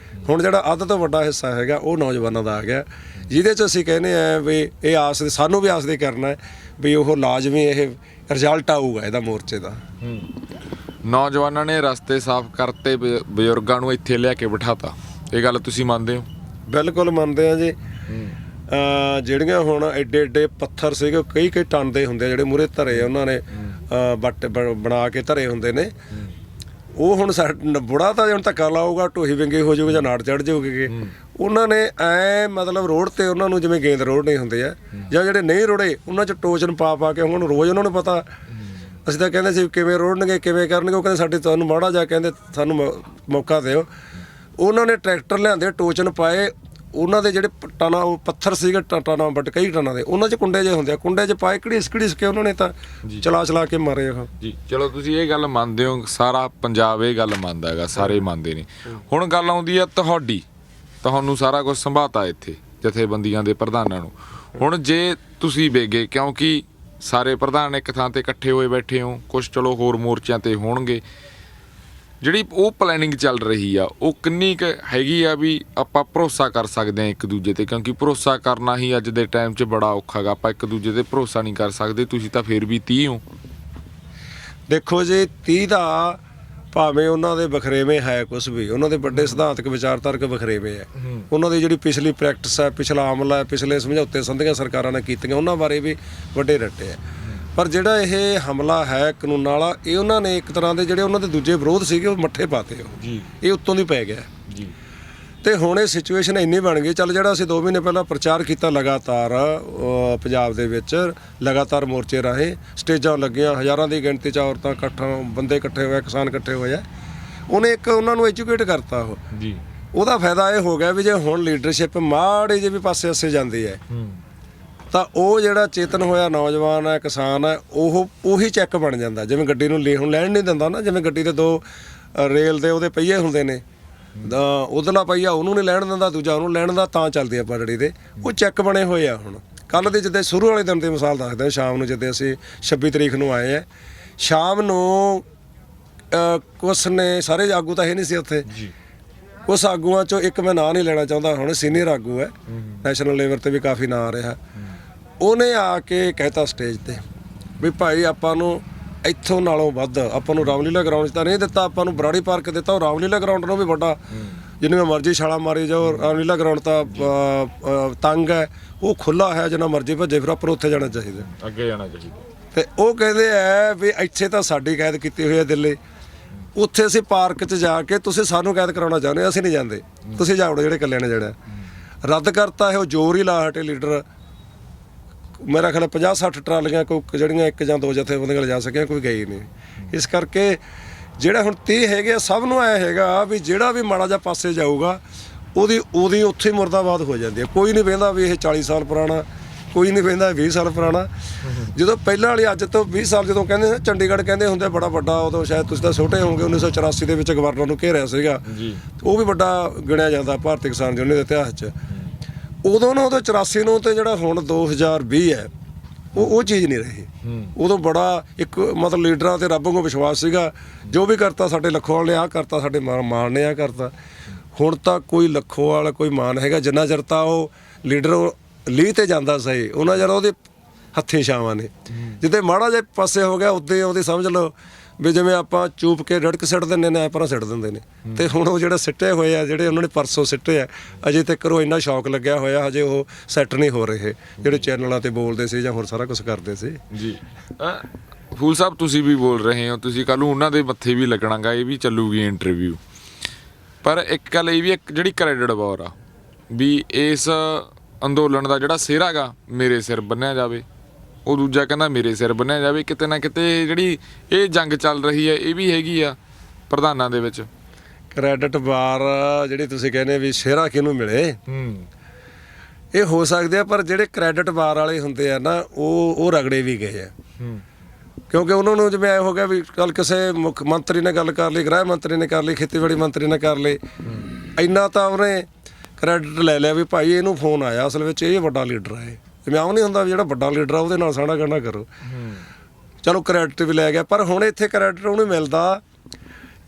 ਹੁਣ ਜਿਹੜਾ ਅੱਧ ਤੋਂ ਵੱਡਾ ਹਿੱਸਾ ਹੈਗਾ ਉਹ ਨੌਜਵਾਨਾਂ ਦਾ ਆ ਗਿਆ, ਜਿਹਦੇ 'ਚ ਅਸੀਂ ਕਹਿੰਦੇ ਆ ਵੀ ਇਹ ਆਸ ਦੀ, ਸਾਨੂੰ ਵੀ ਆਸ ਦੀ ਕਰਨਾ ਹੈ ਵੀ ਉਹ ਲਾਜ਼ਮੀ ਇਹ ਰਿਜ਼ਲਟ ਆਊਗਾ ਇਹਦਾ ਮੋਰਚੇ ਦਾ। ਨੌਜਵਾਨਾਂ ਨੇ ਰਸਤੇ ਸਾਫ਼ ਕਰਤੇ, ਬਜ਼ੁਰਗਾਂ ਨੂੰ ਇੱਥੇ ਲਿਆ ਕੇ ਬਿਠਾਤਾ, ਇਹ ਗੱਲ ਤੁਸੀਂ ਮੰਨਦੇ ਹੋ? ਬਿਲਕੁਲ ਮੰਨਦੇ ਆ ਜੀ। ਜਿਹੜੀਆਂ ਹੁਣ ਐਡੇ ਐਡੇ ਪੱਥਰ ਸੀਗੇ ਕਈ ਟਨ ਦੇ ਹੁੰਦੇ ਆ ਜਿਹੜੇ ਮੂਹਰੇ ਧਰੇ ਉਹਨਾਂ ਨੇ ਬੱਟ ਬਣਾ ਕੇ ਧਰੇ ਹੁੰਦੇ ਨੇ, ਉਹ ਹੁਣ ਬੁੜਾ ਤਾਂ ਹੁਣ ਧੱਕਾ ਲਾਊਗਾ, ਢੋਹੀ ਵਿੰਗੇ ਹੋ ਜਾਊਗਾ ਜਾਂ ਨਾੜ ਚੜ੍ਹ ਜਾਊਗੇ। ਉਹਨਾਂ ਨੇ ਐ ਮਤਲਬ ਰੋਡ ਤੇ ਉਹਨਾਂ ਨੂੰ ਜਿਵੇਂ ਗੇਂਦ ਰੋਡ ਨਹੀਂ ਹੁੰਦੇ ਆ, ਜਾਂ ਜਿਹੜੇ ਨਹੀਂ ਰੋੜੇ ਉਹਨਾਂ 'ਚ ਟੋਚਨ ਪਾ ਕੇ ਹੁਣ ਰੋਜ਼ ਉਹਨਾਂ ਨੂੰ ਪਤਾ। ਅਸੀਂ ਤਾਂ ਕਹਿੰਦੇ ਸੀ ਕਿਵੇਂ ਰੋੜਨਗੇ ਕਿਵੇਂ ਕਰਨਗੇ, ਉਹ ਕਹਿੰਦੇ ਸਾਡੇ ਤੁਹਾਨੂੰ ਮਾੜਾ ਜਾ ਕਹਿੰਦੇ ਸਾਨੂੰ ਮੌਕਾ ਦਿਓ। ਉਹਨਾਂ ਨੇ ਟਰੈਕਟਰ ਲਿਆਂਦੇ, ਟੋਚਨ ਪਾਏ, ਉਹਨਾਂ ਦੇ ਜਿਹੜੇ ਟਨਾਂ ਉਹ ਪੱਥਰ ਸੀਗੇ ਟਨਾਂ ਬਟ ਕਈ ਟਨਾਂ ਦੇ, ਉਹਨਾਂ 'ਚ ਕੁੰਡੇ ਜਿਹੇ ਹੁੰਦੇ ਆ, ਕੁੰਡੇ 'ਚ ਪਾਏ ਘੜੀਸ ਕੇ ਉਹਨਾਂ ਨੇ ਤਾਂ ਚਲਾ ਕੇ ਮਾਰੇ ਉਹ ਜੀ। ਚਲੋ ਤੁਸੀਂ ਇਹ ਗੱਲ ਮੰਨਦੇ ਹੋ, ਸਾਰਾ ਪੰਜਾਬ ਇਹ ਗੱਲ ਮੰਨਦਾ ਹੈਗਾ, ਸਾਰੇ ਮੰਨਦੇ ਨੇ। ਹੁਣ ਗੱਲ ਆਉਂਦੀ ਆ ਤੁਹਾਨੂੰ ਸਾਰਾ ਕੁਝ ਸੰਭਾਤਾ ਇੱਥੇ ਜਥੇਬੰਦੀਆਂ ਦੇ ਪ੍ਰਧਾਨਾਂ ਨੂੰ। ਹੁਣ ਜੇ ਤੁਸੀਂ ਵੇਗੇ, ਕਿਉਂਕਿ ਸਾਰੇ ਪ੍ਰਧਾਨ ਇੱਕ ਥਾਂ ਤੇ ਇਕੱਠੇ ਹੋਏ ਬੈਠੇ ਹੋ, ਕੁਛ ਚਲੋ ਹੋਰ ਮੋਰਚਿਆਂ ਤੇ ਹੋਣਗੇ, ਜਿਹੜੀ ਉਹ ਪਲੈਨਿੰਗ ਚੱਲ ਰਹੀ ਆ ਉਹ ਕਿੰਨੀ ਕੁ ਹੈਗੀ ਆ ਵੀ ਆਪਾਂ ਭਰੋਸਾ ਕਰ ਸਕਦੇ ਹਾਂ ਇੱਕ ਦੂਜੇ ਤੇ? ਕਿਉਂਕਿ ਭਰੋਸਾ ਕਰਨਾ ਹੀ ਅੱਜ ਦੇ ਟਾਈਮ 'ਚ ਬੜਾ ਔਖਾ ਗਾ, ਆਪਾਂ ਇੱਕ ਦੂਜੇ ਤੇ ਭਰੋਸਾ ਨਹੀਂ ਕਰ ਸਕਦੇ। ਤੁਸੀਂ ਤਾਂ ਫਿਰ ਵੀ 30 ਹੋ। ਦੇਖੋ ਜੀ 30 ਦਾ ਭਾਵੇਂ ਉਹਨਾਂ ਦੇ ਵਖਰੇਵੇਂ ਹੈ ਕੁਛ ਵੀ, ਉਹਨਾਂ ਦੇ ਵੱਡੇ ਸਿਧਾਂਤਕ ਵਿਚਾਰਧਾਰਕ ਵਖਰੇਵੇਂ ਹੈ, ਉਹਨਾਂ ਦੀ ਜਿਹੜੀ ਪਿਛਲੀ ਪ੍ਰੈਕਟਿਸ ਹੈ, ਪਿਛਲਾ ਅਮਲ ਹੈ, ਪਿਛਲੇ ਸਮਝੌਤੇ ਸੰਧੀਆਂ ਸਰਕਾਰਾਂ ਨੇ ਕੀਤੀਆਂ ਉਹਨਾਂ ਬਾਰੇ ਵੀ ਵੱਡੇ ਰੱਟੇ ਹੈ। ਪਰ ਜਿਹੜਾ ਇਹ ਹਮਲਾ ਹੈ ਕਾਨੂੰਨਾਂ ਵਾਲਾ, ਇਹ ਉਹਨਾਂ ਨੇ ਇੱਕ ਤਰ੍ਹਾਂ ਦੇ ਜਿਹੜੇ ਉਹਨਾਂ ਦੇ ਦੂਜੇ ਵਿਰੋਧ ਸੀਗੇ ਉਹ ਮੱਠੇ ਪਾਤੇ ਜੀ, ਇਹ ਉੱਤੋਂ ਦੀ ਪੈ ਗਿਆ ਜੀ। ਤੇ ਹੁਣ ਇਹ ਸਿਚੁਏਸ਼ਨ ਇੰਨੀ ਬਣ ਗਈ, ਚੱਲ ਜਿਹੜਾ ਅਸੀਂ 2 ਮਹੀਨੇ ਪਹਿਲਾਂ ਪ੍ਰਚਾਰ ਕੀਤਾ ਲਗਾਤਾਰ ਪੰਜਾਬ ਦੇ ਵਿੱਚ, ਲਗਾਤਾਰ ਮੋਰਚੇ ਰਾਹੀਂ ਸਟੇਜਾਂ ਲੱਗੀਆਂ, ਹਜ਼ਾਰਾਂ ਦੀ ਗਿਣਤੀ 'ਚ ਔਰਤਾਂ ਬੰਦੇ ਇਕੱਠੇ ਹੋਏ, ਕਿਸਾਨ ਇਕੱਠੇ ਹੋਏ ਆ, ਉਹਨੇ ਇੱਕ ਉਹਨਾਂ ਨੂੰ ਐਜੂਕੇਟ ਕਰਤਾ ਉਹ ਜੀ। ਉਹਦਾ ਫਾਇਦਾ ਇਹ ਹੋ ਗਿਆ ਵੀ ਜੇ ਹੁਣ ਲੀਡਰਸ਼ਿਪ ਮਾੜੀ ਜਿਹੀ ਵੀ ਪਾਸੇ ਅੱਸੇ ਜਾਂਦੀ ਹੈ ਤਾਂ ਉਹ ਜਿਹੜਾ ਚੇਤਨ ਹੋਇਆ ਨੌਜਵਾਨ ਹੈ, ਕਿਸਾਨ ਹੈ, ਉਹੀ ਚੈੱਕ ਬਣ ਜਾਂਦਾ। ਜਿਵੇਂ ਗੱਡੀ ਨੂੰ ਹੁਣ ਲੈਣ ਨਹੀਂ ਦਿੰਦਾ ਨਾ, ਜਿਵੇਂ ਗੱਡੀ ਦੇ 2 ਰੇਲ ਦੇ ਉਹਦੇ ਪਹੀਏ ਹੁੰਦੇ ਨੇ, ਉਧਰਲਾ ਪਹੀਆ ਉਹਨੂੰ ਨਹੀਂ ਲੈਣ ਦਿੰਦਾ, ਦੂਜਾ ਉਹਨੂੰ ਲੈਣ ਦਿੰਦਾ, ਤਾਂ ਚੱਲਦੀ ਆ ਪਟੜੀ ਦੇ। ਉਹ ਚੈੱਕ ਬਣੇ ਹੋਏ ਆ। ਹੁਣ ਕੱਲ੍ਹ ਦੇ ਜਿੱਦਾਂ ਸ਼ੁਰੂ ਵਾਲੇ ਦਿਨ ਦੀ ਮਿਸਾਲ ਦੱਸਦੇ ਹਾਂ, ਸ਼ਾਮ ਨੂੰ ਜਿੱਦਾਂ ਅਸੀਂ 26 ਤਰੀਕ ਨੂੰ ਆਏ ਆ, ਸ਼ਾਮ ਨੂੰ ਕੁਛ ਨੇ, ਸਾਰੇ ਆਗੂ ਤਾਂ ਇਹ ਨਹੀਂ ਸੀ ਉੱਥੇ, ਉਸ ਆਗੂਆਂ 'ਚੋਂ ਇੱਕ ਮੈਂ ਨਾਂ ਨਹੀਂ ਲੈਣਾ ਚਾਹੁੰਦਾ, ਹੁਣ ਸੀਨੀਅਰ ਆਗੂ ਹੈ, ਨੈਸ਼ਨਲ ਲੈਵਲ 'ਤੇ ਵੀ ਕਾਫੀ ਨਾਂ ਆ ਰਿਹਾ, ਉਹਨੇ ਆ ਕੇ ਕਹਿਤਾ ਸਟੇਜ ਤੇ ਵੀ ਭਾਈ ਆਪਾਂ ਨੂੰ ਇੱਥੋਂ ਨਾਲੋਂ ਵੱਧ ਆਪਾਂ ਨੂੰ ਰਾਮਲੀਲਾ ਗਰਾਊਂਡ 'ਚ ਤਾਂ ਨਹੀਂ ਦਿੱਤਾ, ਆਪਾਂ ਨੂੰ ਬਰਾੜੀ ਪਾਰਕ ਦਿੱਤਾ, ਉਹ ਰਾਮਲੀਲਾ ਗਰਾਊਂਡ ਨੂੰ ਵੀ ਵੱਡਾ, ਜਿੰਨੀਆਂ ਮਰਜ਼ੀ ਛਾਲਾਂ ਮਾਰੀ ਜਾਓ, ਰਾਮਲੀਲਾ ਗਰਾਊਂਡ ਤਾਂ ਤੰਗ ਹੈ, ਉਹ ਖੁੱਲ੍ਹਾ ਹੈ, ਜਿੰਨਾ ਮਰਜ਼ੀ ਭੱਜੇ ਫਿਰ ਆਪਾਂ ਨੂੰ ਉੱਥੇ ਜਾਣਾ ਚਾਹੀਦਾ, ਅੱਗੇ ਜਾਣਾ ਚਾਹੀਦਾ। ਤੇ ਉਹ ਕਹਿੰਦੇ ਆ ਵੀ ਇੱਥੇ ਤਾਂ ਸਾਡੀ ਕੈਦ ਕੀਤੀ ਹੋਈ ਹੈ ਦਿੱਲੀ, ਉੱਥੇ ਅਸੀਂ ਪਾਰਕ 'ਚ ਜਾ ਕੇ ਤੁਸੀਂ ਸਾਨੂੰ ਕੈਦ ਕਰਾਉਣਾ ਚਾਹੁੰਦੇ, ਅਸੀਂ ਨਹੀਂ ਜਾਂਦੇ, ਤੁਸੀਂ ਜਾਓ ਜਿਹੜੇ ਇਕੱਲਿਆਂ ਨੇ ਜਿਹੜਾ ਰੱਦ ਕਰਤਾ। ਉਹ ਜ਼ੋਰ ਹੀ ਲਾ ਹਟੇ ਲੀਡਰ, ਮੇਰਾ ਖਿਆਲ 50-60 ਟਰਾਲੀਆਂ ਕੋਈ ਜਿਹੜੀਆਂ 1 ਜਾਂ 2 ਜਥੇਬੰਦੀਆਂ ਲਿਜਾ ਸਕੀਆਂ, ਕੋਈ ਗਈ ਨਹੀਂ। ਇਸ ਕਰਕੇ ਜਿਹੜਾ ਹੁਣ 30 ਹੈਗੇ ਆ, ਸਭ ਨੂੰ ਐ ਹੈਗਾ ਵੀ ਜਿਹੜਾ ਵੀ ਮਾੜਾ ਜਿਹਾ ਪਾਸੇ ਜਾਊਗਾ ਉਹਦੀ ਉੱਥੇ ਹੀ ਮੁਰਦਾਬਾਦ ਹੋ ਜਾਂਦੀ ਹੈ। ਕੋਈ ਨਹੀਂ ਵੇਂਦਾ ਵੀ ਇਹ 40 ਸਾਲ ਪੁਰਾਣਾ, ਕੋਈ ਨਹੀਂ ਵੇਂਦਾ 20 ਸਾਲ ਪੁਰਾਣਾ। ਜਦੋਂ ਪਹਿਲਾਂ ਵਾਲੀ ਅੱਜ ਤੋਂ 20 ਸਾਲ ਜਦੋਂ ਕਹਿੰਦੇ ਚੰਡੀਗੜ੍ਹ ਕਹਿੰਦੇ ਹੁੰਦੇ ਬੜਾ ਵੱਡਾ, ਉਦੋਂ ਸ਼ਾਇਦ ਤੁਸੀਂ ਤਾਂ ਛੋਟੇ ਹੋਵੋਗੇ, 1984 ਦੇ ਵਿੱਚ ਗਵਰਨਰ ਨੂੰ ਘੇਰਿਆ ਸੀਗਾ, ਉਹ ਵੀ ਵੱਡਾ ਗਿਣਿਆ ਜਾਂਦਾ ਭਾਰਤੀ ਕਿਸਾਨ ਯੂਨੀਅਨ ਦੇ ਇਤਿਹਾਸ 'ਚ। ਉਦੋਂ 84 ਨੂੰ ਤੇ ਜਿਹੜਾ ਹੁਣ 2020 ਹੈ ਉਹ ਚੀਜ਼ ਨਹੀਂ ਰਹੀ। ਉਦੋਂ ਬੜਾ ਇੱਕ ਮਤਲਬ ਲੀਡਰਾਂ ਤੇ ਰੱਬ ਨੂੰ ਵਿਸ਼ਵਾਸ ਸੀਗਾ, ਜੋ ਵੀ ਕਰਤਾ ਸਾਡੇ ਲੱਖੋਵਾਲ ਨੇ ਆਹ ਕਰਤਾ, ਸਾਡੇ ਮਾਨ ਨੇ ਆਹ ਕਰਤਾ। ਹੁਣ ਤਾਂ ਕੋਈ ਲੱਖੋਵਾਲ ਕੋਈ ਮਾਨ ਹੈਗਾ, ਜਿੰਨਾ ਚਿਰ ਤਾਂ ਉਹ ਲੀਡਰ ਲੀਹ ਤੇ ਜਾਂਦਾ ਸਹੀ, ਉਹਨਾਂ ਚਿਰ ਉਹਦੇ ਹੱਥੀਂ ਛਾਵਾਂ ਨੇ। ਜਿੱਦੇ ਮਾੜਾ ਜਿਹੇ ਪਾਸੇ ਹੋ ਗਿਆ ਉੱਦੇ ਉਹਦੀ ਸਮਝ ਲਓ ਵੀ ਜਿਵੇਂ ਆਪਾਂ ਚੂਪ ਕੇ ਰੜਕ ਸਿੱਟ ਦਿੰਦੇ ਨੇ, ਐਪਰਾਂ ਸਿੱਟ ਦਿੰਦੇ ਨੇ। ਤੇ ਹੁਣ ਉਹ ਜਿਹੜਾ ਸਿੱਟੇ ਹੋਏ ਆ, ਜਿਹੜੇ ਉਹਨਾਂ ਨੇ ਪਰਸੋਂ ਸਿੱਟੇ ਆ, ਅਜੇ ਤੱਕ ਉਹ ਇੰਨਾ ਸ਼ੌਕ ਲੱਗਿਆ ਹੋਇਆ, ਹਜੇ ਉਹ ਸੈੱਟ ਨਹੀਂ ਹੋ ਰਹੇ, ਜਿਹੜੇ ਚੈਨਲਾਂ ਤੇ ਬੋਲਦੇ ਸੀ ਜਾਂ ਹੋਰ ਸਾਰਾ ਕੁਝ ਕਰਦੇ ਸੀ ਜੀ। ਫੂਲ ਸਾਹਿਬ ਤੁਸੀਂ ਵੀ ਬੋਲ ਰਹੇ ਹੋ, ਤੁਸੀਂ ਕੱਲ੍ਹ ਨੂੰ ਉਹਨਾਂ ਦੇ ਮੱਥੇ ਵੀ ਲੱਗਣਾਗਾ, ਇਹ ਵੀ ਚੱਲੂਗੀ ਇੰਟਰਵਿਊ। ਪਰ ਇੱਕ ਗੱਲ ਇਹ ਵੀ, ਇੱਕ ਜਿਹੜੀ ਕ੍ਰੈਡਿਟ ਵਾਰ ਆ ਵੀ ਇਸ ਅੰਦੋਲਨ ਦਾ ਜਿਹੜਾ ਸਿਹਰਾ ਗਾ ਮੇਰੇ ਸਿਰ ਬੰਨਿਆ ਜਾਵੇ, ਉਹ ਦੂਜਾ ਕਹਿੰਦਾ ਮੇਰੇ ਸਿਰ ਬੰਨਿਆ ਜਾਵੇ। ਕਿਤੇ ਨਾ ਕਿਤੇ ਜਿਹੜੀ ਇਹ ਜੰਗ ਚੱਲ ਰਹੀ ਹੈ ਇਹ ਵੀ ਹੈਗੀ ਆ ਪ੍ਰਧਾਨਾਂ ਦੇ ਵਿੱਚ। ਕ੍ਰੈਡਿਟ ਬਾਰ ਜਿਹੜੀ ਤੁਸੀਂ ਕਹਿੰਦੇ ਵੀ ਸਿਹਰਾ ਕਿਹਨੂੰ ਮਿਲੇ, ਇਹ ਹੋ ਸਕਦੇ ਆ, ਪਰ ਜਿਹੜੇ ਕ੍ਰੈਡਿਟ ਬਾਰ ਵਾਲੇ ਹੁੰਦੇ ਆ ਨਾ ਉਹ ਰਗੜੇ ਵੀ ਗਏ ਆ। ਕਿਉਂਕਿ ਉਹਨਾਂ ਨੂੰ ਜਿਵੇਂ ਐ ਹੋ ਗਿਆ ਵੀ ਕੱਲ ਕਿਸੇ ਮੁੱਖ ਮੰਤਰੀ ਨੇ ਗੱਲ ਕਰ ਲਈ, ਗ੍ਰਹਿ ਮੰਤਰੀ ਨੇ ਕਰ ਲਈ, ਖੇਤੀਬਾੜੀ ਮੰਤਰੀ ਨੇ ਕਰ ਲਈ, ਇੰਨਾ ਤਾਂ ਉਹਨੇ ਕ੍ਰੈਡਿਟ ਲੈ ਲਿਆ ਵੀ ਭਾਈ ਇਹਨੂੰ ਫੋਨ ਆਇਆ, ਅਸਲ ਵਿੱਚ ਇਹ ਵੱਡਾ ਲੀਡਰ ਹੈ। ਜਿਵੇਂ ਆਮ ਨਹੀਂ ਹੁੰਦਾ ਵੀ ਜਿਹੜਾ ਵੱਡਾ ਲੀਡਰ ਆ ਉਹਦੇ ਨਾਲ ਸਾੜਾ ਗਾਣਾ ਕਰੋ, ਚਲੋ ਕ੍ਰੈਡਿਟ ਵੀ ਲੈ ਗਿਆ। ਪਰ ਹੁਣ ਇੱਥੇ ਕ੍ਰੈਡਿਟ ਉਹਨੂੰ ਮਿਲਦਾ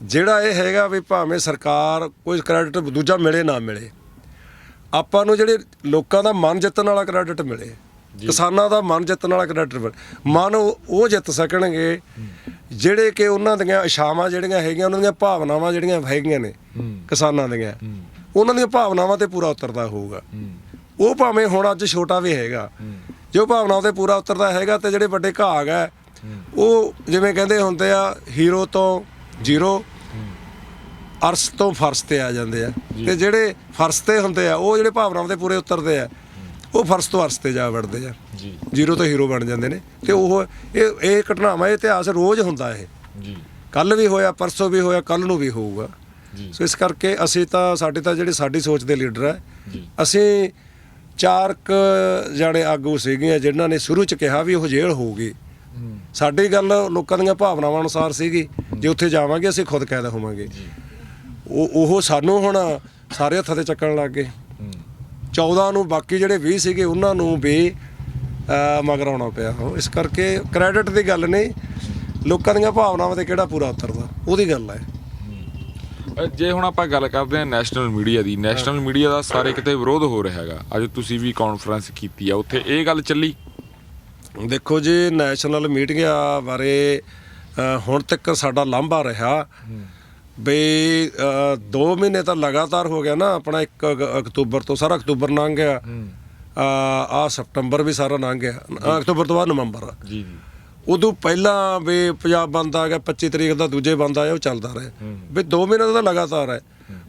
ਜਿਹੜਾ ਇਹ ਹੈਗਾ ਵੀ ਭਾਵੇਂ ਸਰਕਾਰ ਕੋਈ ਕ੍ਰੈਡਿਟ ਦੂਜਾ ਮਿਲੇ ਨਾ ਮਿਲੇ, ਆਪਾਂ ਨੂੰ ਜਿਹੜੇ ਲੋਕਾਂ ਦਾ ਮਨ ਜਿੱਤਣ ਵਾਲਾ ਕ੍ਰੈਡਿਟ ਮਿਲੇ, ਕਿਸਾਨਾਂ ਦਾ ਮਨ ਜਿੱਤਣ ਵਾਲਾ ਕ੍ਰੈਡਿਟ ਮਿਲੇ। ਮਨ ਉਹ ਜਿੱਤ ਸਕਣਗੇ ਜਿਹੜੇ ਕਿ ਉਹਨਾਂ ਦੀਆਂ ਇਛਾਵਾਂ ਜਿਹੜੀਆਂ ਹੈਗੀਆਂ, ਉਹਨਾਂ ਦੀਆਂ ਭਾਵਨਾਵਾਂ ਜਿਹੜੀਆਂ ਹੈਗੀਆਂ ਨੇ ਕਿਸਾਨਾਂ ਦੀਆਂ, ਉਹਨਾਂ ਦੀਆਂ ਭਾਵਨਾਵਾਂ ਤੇ ਪੂਰਾ ਉਤਰਦਾ ਹੋਊਗਾ। ਉਹ ਭਾਵੇਂ ਹੁਣ ਅੱਜ ਛੋਟਾ ਵੀ ਹੈਗਾ, ਜੇ ਉਹ ਭਾਵਨਾਵਾਂ ਤੇ ਪੂਰਾ ਉਤਰਦਾ ਹੈਗਾ ਤੇ ਜਿਹੜੇ ਵੱਡੇ ਘਾਗ ਹੈ ਉਹ ਜਿਵੇਂ ਕਹਿੰਦੇ ਹੁੰਦੇ ਆ ਹੀਰੋ ਤੋਂ ਜ਼ੀਰੋ, ਅਰਸ਼ ਤੋਂ ਫਰਸ਼ ਤੇ ਆ ਜਾਂਦੇ ਆ। ਤੇ ਜਿਹੜੇ ਫਰਸ਼ ਤੇ ਹੁੰਦੇ ਆ ਉਹ ਜਿਹੜੇ ਭਾਵਨਾਵਾਂ ਤੇ ਪੂਰੇ ਉਤਰਦੇ ਆ ਉਹ ਫਰਸ਼ ਤੋਂ ਅਰਸ਼ ਤੇ ਜਾ ਵੜਦੇ ਆ, ਜ਼ੀਰੋ ਤੋਂ ਹੀਰੋ ਬਣ ਜਾਂਦੇ ਨੇ। ਤੇ ਉਹ ਇਹ ਘਟਨਾਵਾਂ, ਇਹ ਇਤਿਹਾਸ ਰੋਜ਼ ਹੁੰਦਾ। ਇਹ ਕੱਲ ਵੀ ਹੋਇਆ, ਪਰਸੋਂ ਵੀ ਹੋਇਆ, ਕੱਲ ਨੂੰ ਵੀ ਹੋਊਗਾ। ਸੋ ਇਸ ਕਰਕੇ ਅਸੀਂ ਤਾਂ ਸਾਡੀ ਸੋਚ ਦੇ ਲੀਡਰ ਹੈ। ਅਸੀਂ 4 ਜਾਣੇ ਆਗੂ ਸੀਗੀਆਂ ਜਿਨ੍ਹਾਂ ਨੇ ਸ਼ੁਰੂ 'ਚ ਕਿਹਾ ਵੀ ਉਹ ਜੇਲ੍ਹ ਹੋਊਗੀ। ਸਾਡੀ ਗੱਲ ਲੋਕਾਂ ਦੀਆਂ ਭਾਵਨਾਵਾਂ ਅਨੁਸਾਰ ਸੀਗੀ, ਜੇ ਉੱਥੇ ਜਾਵਾਂਗੇ ਅਸੀਂ ਖੁਦ ਕੈਦ ਹੋਵਾਂਗੇ। ਉਹ ਸਾਨੂੰ ਹੁਣ ਸਾਰੇ ਹੱਥਾਂ ਤੇ ਚੱਕਣ ਲੱਗ ਗਏ। 14 ਨੂੰ ਬਾਕੀ ਜਿਹੜੇ 20 ਸੀਗੇ ਉਹਨਾਂ ਨੂੰ ਵੀ ਮਗਰ ਆਉਣਾ ਪਿਆ। ਇਸ ਕਰਕੇ ਕ੍ਰੈਡਿਟ ਦੀ ਗੱਲ ਨਹੀਂ, ਲੋਕਾਂ ਦੀਆਂ ਭਾਵਨਾਵਾਂ ਤੇ ਕਿਹੜਾ ਪੂਰਾ ਉਤਰਦਾ ਉਹਦੀ ਗੱਲ ਹੈ। ਜੇ ਹੁਣ ਆਪਾਂ ਗੱਲ ਕਰਦੇ ਹਾਂ ਨੈਸ਼ਨਲ ਮੀਡੀਆ ਦੀ, ਨੈਸ਼ਨਲ ਮੀਡੀਆ ਦਾ ਸਾਰੇ ਕਿਤੇ ਵਿਰੋਧ ਹੋ ਰਿਹਾ ਹੈਗਾ। ਅੱਜ ਤੁਸੀਂ ਵੀ ਕਾਨਫਰੰਸ ਕੀਤੀ ਆ, ਉੱਥੇ ਇਹ ਗੱਲ ਚੱਲੀ। ਦੇਖੋ ਜੀ, ਨੈਸ਼ਨਲ ਮੀਡੀਆ ਬਾਰੇ ਹੁਣ ਤੱਕ ਸਾਡਾ ਲਾਂਭਾ ਰਿਹਾ ਬਈ 2 ਮਹੀਨੇ ਤਾਂ ਲਗਾਤਾਰ ਹੋ ਗਿਆ ਨਾ। ਆਪਣਾ 1 ਅਕਤੂਬਰ ਤੋਂ ਸਾਰਾ ਅਕਤੂਬਰ ਲੰਘ ਗਿਆ, ਆ ਸਤੰਬਰ ਵੀ ਸਾਰਾ ਲੰਘ ਗਿਆ, ਅਕਤੂਬਰ ਤੋਂ ਬਾਅਦ ਨਵੰਬਰ। ਉਦੋਂ ਪਹਿਲਾਂ ਵੀ ਪੰਜਾਬ ਬੰਦ ਆ ਗਿਆ, 25 ਤਰੀਕ ਦਾ ਦੂਜੇ ਬੰਦ ਆਇਆ, ਉਹ ਚੱਲਦਾ ਰਿਹਾ ਵੀ 2 ਮਹੀਨੇ ਦਾ ਤਾਂ ਲਗਾਤਾਰ ਹੈ।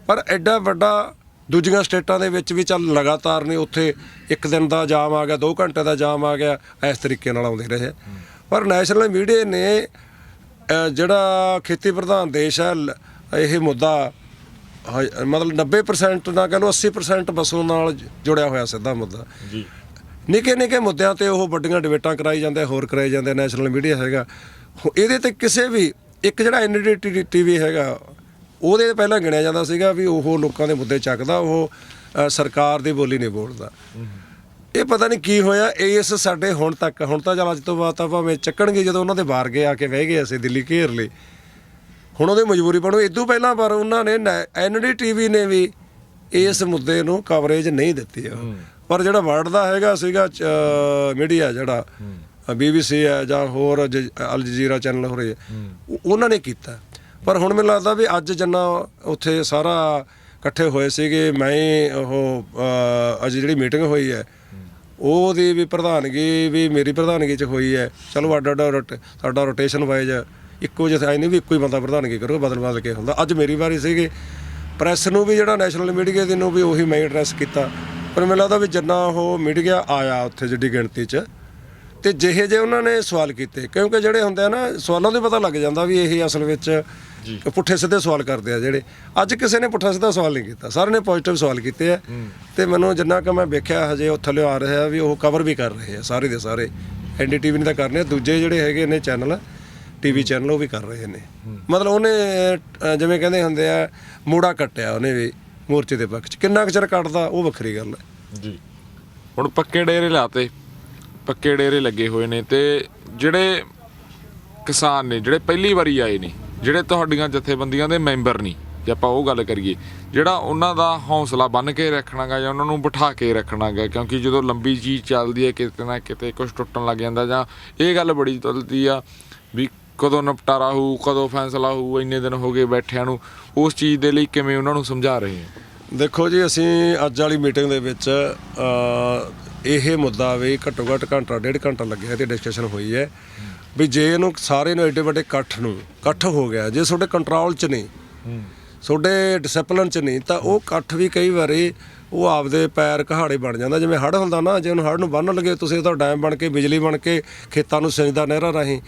ਪਰ ਐਡਾ ਵੱਡਾ ਦੂਜੀਆਂ ਸਟੇਟਾਂ ਦੇ ਵਿੱਚ ਵੀ ਚੱਲ ਲਗਾਤਾਰ ਨਹੀਂ, ਉੱਥੇ 1 ਦਿਨ ਦਾ ਜਾਮ ਆ ਗਿਆ, 2 ਘੰਟੇ ਦਾ ਜਾਮ ਆ ਗਿਆ, ਇਸ ਤਰੀਕੇ ਨਾਲ ਆਉਂਦੇ ਰਹੇ। ਪਰ ਨੈਸ਼ਨਲ ਮੀਡੀਆ ਨੇ ਜਿਹੜਾ ਖੇਤੀ ਪ੍ਰਧਾਨ ਦੇਸ਼ ਹੈ, ਇਹ ਮੁੱਦਾ ਮਤਲਬ 90% ਨਾ ਕਹਿ ਲਓ 80% ਵਸੋਂ ਨਾਲ ਜੁੜਿਆ ਹੋਇਆ ਸਿੱਧਾ ਮੁੱਦਾ। ਨਿੱਕੇ ਮੁੱਦਿਆਂ ਤੇ ਉਹ ਵੱਡੀਆਂ ਡਿਬੇਟਾਂ ਕਰਾਈ ਜਾਂਦੇ, ਹੋਰ ਕਰਾਈ ਜਾਂਦੇ। ਨੈਸ਼ਨਲ ਮੀਡੀਆ ਹੈਗਾ ਇਹਦੇ ਤੇ ਕਿਸੇ ਵੀ ਇੱਕ ਜਿਹੜਾ NDTV TV ਹੈਗਾ ਉਹਦੇ ਪਹਿਲਾਂ ਗਿਣਿਆ ਜਾਂਦਾ ਸੀਗਾ ਵੀ ਉਹ ਲੋਕਾਂ ਦੇ ਮੁੱਦੇ ਚੱਕਦਾ, ਉਹ ਸਰਕਾਰ ਦੀ ਬੋਲੀ ਨਹੀਂ ਬੋਲਦਾ। ਇਹ ਪਤਾ ਨਹੀਂ ਕੀ ਹੋਇਆ ਇਸ ਸਾਡੇ ਹੁਣ ਤਾਂ ਚੱਲ ਅੱਜ ਤੋਂ ਬਾਅਦ ਤਾਂ ਭਾਵੇਂ ਚੱਕਣਗੇ, ਜਦੋਂ ਉਹਨਾਂ ਦੇ ਬਾਹਰ ਗਏ ਆ ਕੇ ਬਹਿ ਗਏ ਅਸੀਂ ਦਿੱਲੀ ਘੇਰ ਲਈ, ਹੁਣ ਉਹਦੀ ਮਜਬੂਰੀ ਬਣੋ। ਇਦੋਂ ਪਹਿਲਾਂ ਪਰ ਉਹਨਾਂ ਨੇ NDTV ਨੇ ਵੀ ਇਸ ਮੁੱਦੇ ਨੂੰ ਕਵਰੇਜ ਨਹੀਂ ਦਿੱਤੀ। ਪਰ ਜਿਹੜਾ ਵਰਲਡ ਦਾ ਹੈਗਾ ਸੀਗਾ ਮੀਡੀਆ, ਜਿਹੜਾ BBC ਹੈ ਜਾਂ ਹੋਰ ਅਲ ਜਜ਼ੀਰਾ ਚੈਨਲ ਹੋ ਰਹੇ, ਉਹਨਾਂ ਨੇ ਕੀਤਾ। ਪਰ ਹੁਣ ਮੈਨੂੰ ਲੱਗਦਾ ਵੀ ਅੱਜ ਜਿੰਨਾ ਉੱਥੇ ਸਾਰਾ ਇਕੱਠੇ ਹੋਏ ਸੀਗੇ, ਮੈਂ ਉਹ ਅੱਜ ਜਿਹੜੀ ਮੀਟਿੰਗ ਹੋਈ ਹੈ ਉਹਦੀ ਵੀ ਪ੍ਰਧਾਨਗੀ ਵੀ ਮੇਰੀ ਪ੍ਰਧਾਨਗੀ 'ਚ ਹੋਈ ਹੈ। ਚਲੋ ਅੱਡ ਸਾਡਾ ਰੋਟੇਸ਼ਨ ਵਾਈਜ਼ ਇੱਕੋ ਜਿਹਾ ਆਈ ਨਹੀਂ ਵੀ ਇੱਕੋ ਹੀ ਬੰਦਾ ਪ੍ਰਧਾਨਗੀ ਕਰੋ, ਬਦਲ ਕੇ ਹੁੰਦਾ। ਅੱਜ ਮੇਰੀ ਵਾਰੀ ਸੀਗੀ। ਪ੍ਰੈਸ ਨੂੰ ਵੀ ਜਿਹੜਾ ਨੈਸ਼ਨਲ ਮੀਡੀਆ ਦੀ ਨੂੰ ਵੀ ਉਹੀ ਮੈਂ ਐਡਰੈਸ ਕੀਤਾ। ਪਰ ਮੈਨੂੰ ਲੱਗਦਾ ਵੀ ਜਿੰਨਾ ਉਹ ਮੀਡੀਆ ਆਇਆ ਉੱਥੇ ਜਿੱਡੀ ਗਿਣਤੀ 'ਚ, ਤੇ ਜਿਹੇ ਜੇ ਉਹਨਾਂ ਨੇ ਸਵਾਲ ਕੀਤੇ, ਕਿਉਂਕਿ ਜਿਹੜੇ ਹੁੰਦੇ ਆ ਨਾ ਸਵਾਲਾਂ ਤੋਂ ਪਤਾ ਲੱਗ ਜਾਂਦਾ ਵੀ ਇਹ ਅਸਲ ਵਿੱਚ ਪੁੱਠੇ ਸਿੱਧੇ ਸਵਾਲ ਕਰਦੇ ਆ। ਜਿਹੜੇ ਅੱਜ ਕਿਸੇ ਨੇ ਪੁੱਠਾ ਸਿੱਧਾ ਸਵਾਲ ਨਹੀਂ ਕੀਤਾ, ਸਾਰਿਆਂ ਨੇ ਪੋਜ਼ਿਟਿਵ ਸਵਾਲ ਕੀਤੇ ਆ। ਤੇ ਮੈਨੂੰ ਜਿੰਨਾ ਕਿ ਮੈਂ ਵੇਖਿਆ ਹਜੇ ਉਹ ਥੱਲੇ ਆ ਰਿਹਾ ਵੀ ਉਹ ਕਵਰ ਵੀ ਕਰ ਰਹੇ ਆ ਸਾਰੇ ਦੇ ਸਾਰੇ। NDTV ਨੇ ਤਾਂ ਕਰਨੇ ਆ, ਦੂਜੇ ਜਿਹੜੇ ਹੈਗੇ ਨੇ ਚੈਨਲ TV ਚੈਨਲ ਉਹ ਵੀ ਕਰ ਰਹੇ ਨੇ। ਮਤਲਬ ਉਹਨੇ ਜਿਵੇਂ ਕਹਿੰਦੇ ਹੁੰਦੇ ਆ ਮੋੜਾ ਕੱਟਿਆ ਉਹਨੇ ਵੀ ਮੋਰਚੇ ਦੇ ਪੱਖ 'ਚ। ਕਿੰਨਾ ਕੁ ਚਿਰ ਕੱਟਦਾ ਉਹ ਵੱਖਰੀ ਗੱਲ ਹੈ ਜੀ। ਹੁਣ ਪੱਕੇ ਡੇਰੇ ਲਾਤੇ, ਪੱਕੇ ਡੇਰੇ ਲੱਗੇ ਹੋਏ ਨੇ, ਤੇ ਜਿਹੜੇ ਕਿਸਾਨ ਨੇ ਜਿਹੜੇ ਪਹਿਲੀ ਵਾਰੀ ਆਏ ਨੇ, ਜਿਹੜੇ ਤੁਹਾਡੀਆਂ ਜਥੇਬੰਦੀਆਂ ਦੇ ਮੈਂਬਰ ਨਹੀਂ, ਜੇ ਆਪਾਂ ਉਹ ਗੱਲ ਕਰੀਏ, ਜਿਹੜਾ ਉਹਨਾਂ ਦਾ ਹੌਸਲਾ ਬੰਨ੍ਹ ਕੇ ਰੱਖਣਾ ਗਾ ਜਾਂ ਉਹਨਾਂ ਨੂੰ ਬਿਠਾ ਕੇ ਰੱਖਣਾ ਗਾ। ਕਿਉਂਕਿ ਜਦੋਂ ਲੰਬੀ ਚੀਜ਼ ਚੱਲਦੀ ਹੈ ਕਿਤੇ ਨਾ ਕਿਤੇ ਕੁਛ ਟੁੱਟਣ ਲੱਗ ਜਾਂਦਾ, ਜਾਂ ਇਹ ਗੱਲ ਬੜੀ ਚੱਲਦੀ ਆ ਵੀ ਕਦੋਂ ਨਿਪਟਾਰਾ ਹੋਊ, ਕਦੋਂ ਫੈਸਲਾ ਹੋਊ, ਇੰਨੇ ਦਿਨ ਹੋ ਗਏ ਬੈਠਿਆਂ ਨੂੰ। ਉਸ ਚੀਜ਼ ਦੇ ਲਈ ਕਿਵੇਂ ਉਹਨਾਂ ਨੂੰ ਸਮਝਾ ਰਹੇ ਹੋ? ਦੇਖੋ ਜੀ, ਅਸੀਂ ਅੱਜ ਵਾਲੀ ਮੀਟਿੰਗ ਦੇ ਵਿੱਚ ਇਹ ਮੁੱਦਾ ਵੀ ਘੱਟੋ ਘੱਟ ਘੰਟਾ 1.5 ਘੰਟਾ ਲੱਗਿਆ ਇਹਦੀ ਡਿਸਕਸ਼ਨ ਹੋਈ ਹੈ ਵੀ ਜੇ ਇਹਨੂੰ ਸਾਰੇ ਨੂੰ ਐਡੇ ਵੱਡੇ ਇਕੱਠ ਹੋ ਗਿਆ, ਜੇ ਤੁਹਾਡੇ ਕੰਟਰੋਲ 'ਚ ਨਹੀਂ, ਤੁਹਾਡੇ ਡਿਸਪਲਿਨ 'ਚ ਨਹੀਂ ਤਾਂ ਉਹ ਇਕੱਠ ਵੀ ਕਈ ਵਾਰੀ ਉਹ ਆਪਦੇ ਪੈਰ ਕਹਾੜੇ ਬਣ ਜਾਂਦਾ। ਜਿਵੇਂ ਹੜ੍ਹ ਹੁੰਦਾ ਨਾ, ਜੇ ਉਹਨੂੰ ਹੜ੍ਹ ਨੂੰ ਬੰਨ੍ਹ ਲਗੇ ਤੁਸੀਂ, ਉਹਦਾ ਡੈਮ ਬਣ ਕੇ ਬਿਜਲੀ ਬਣ ਕੇ ਖੇਤਾਂ ਨੂੰ ਸਿੰਜਦਾ ਨਹਿਰਾਂ ਰਾਹੀਂ।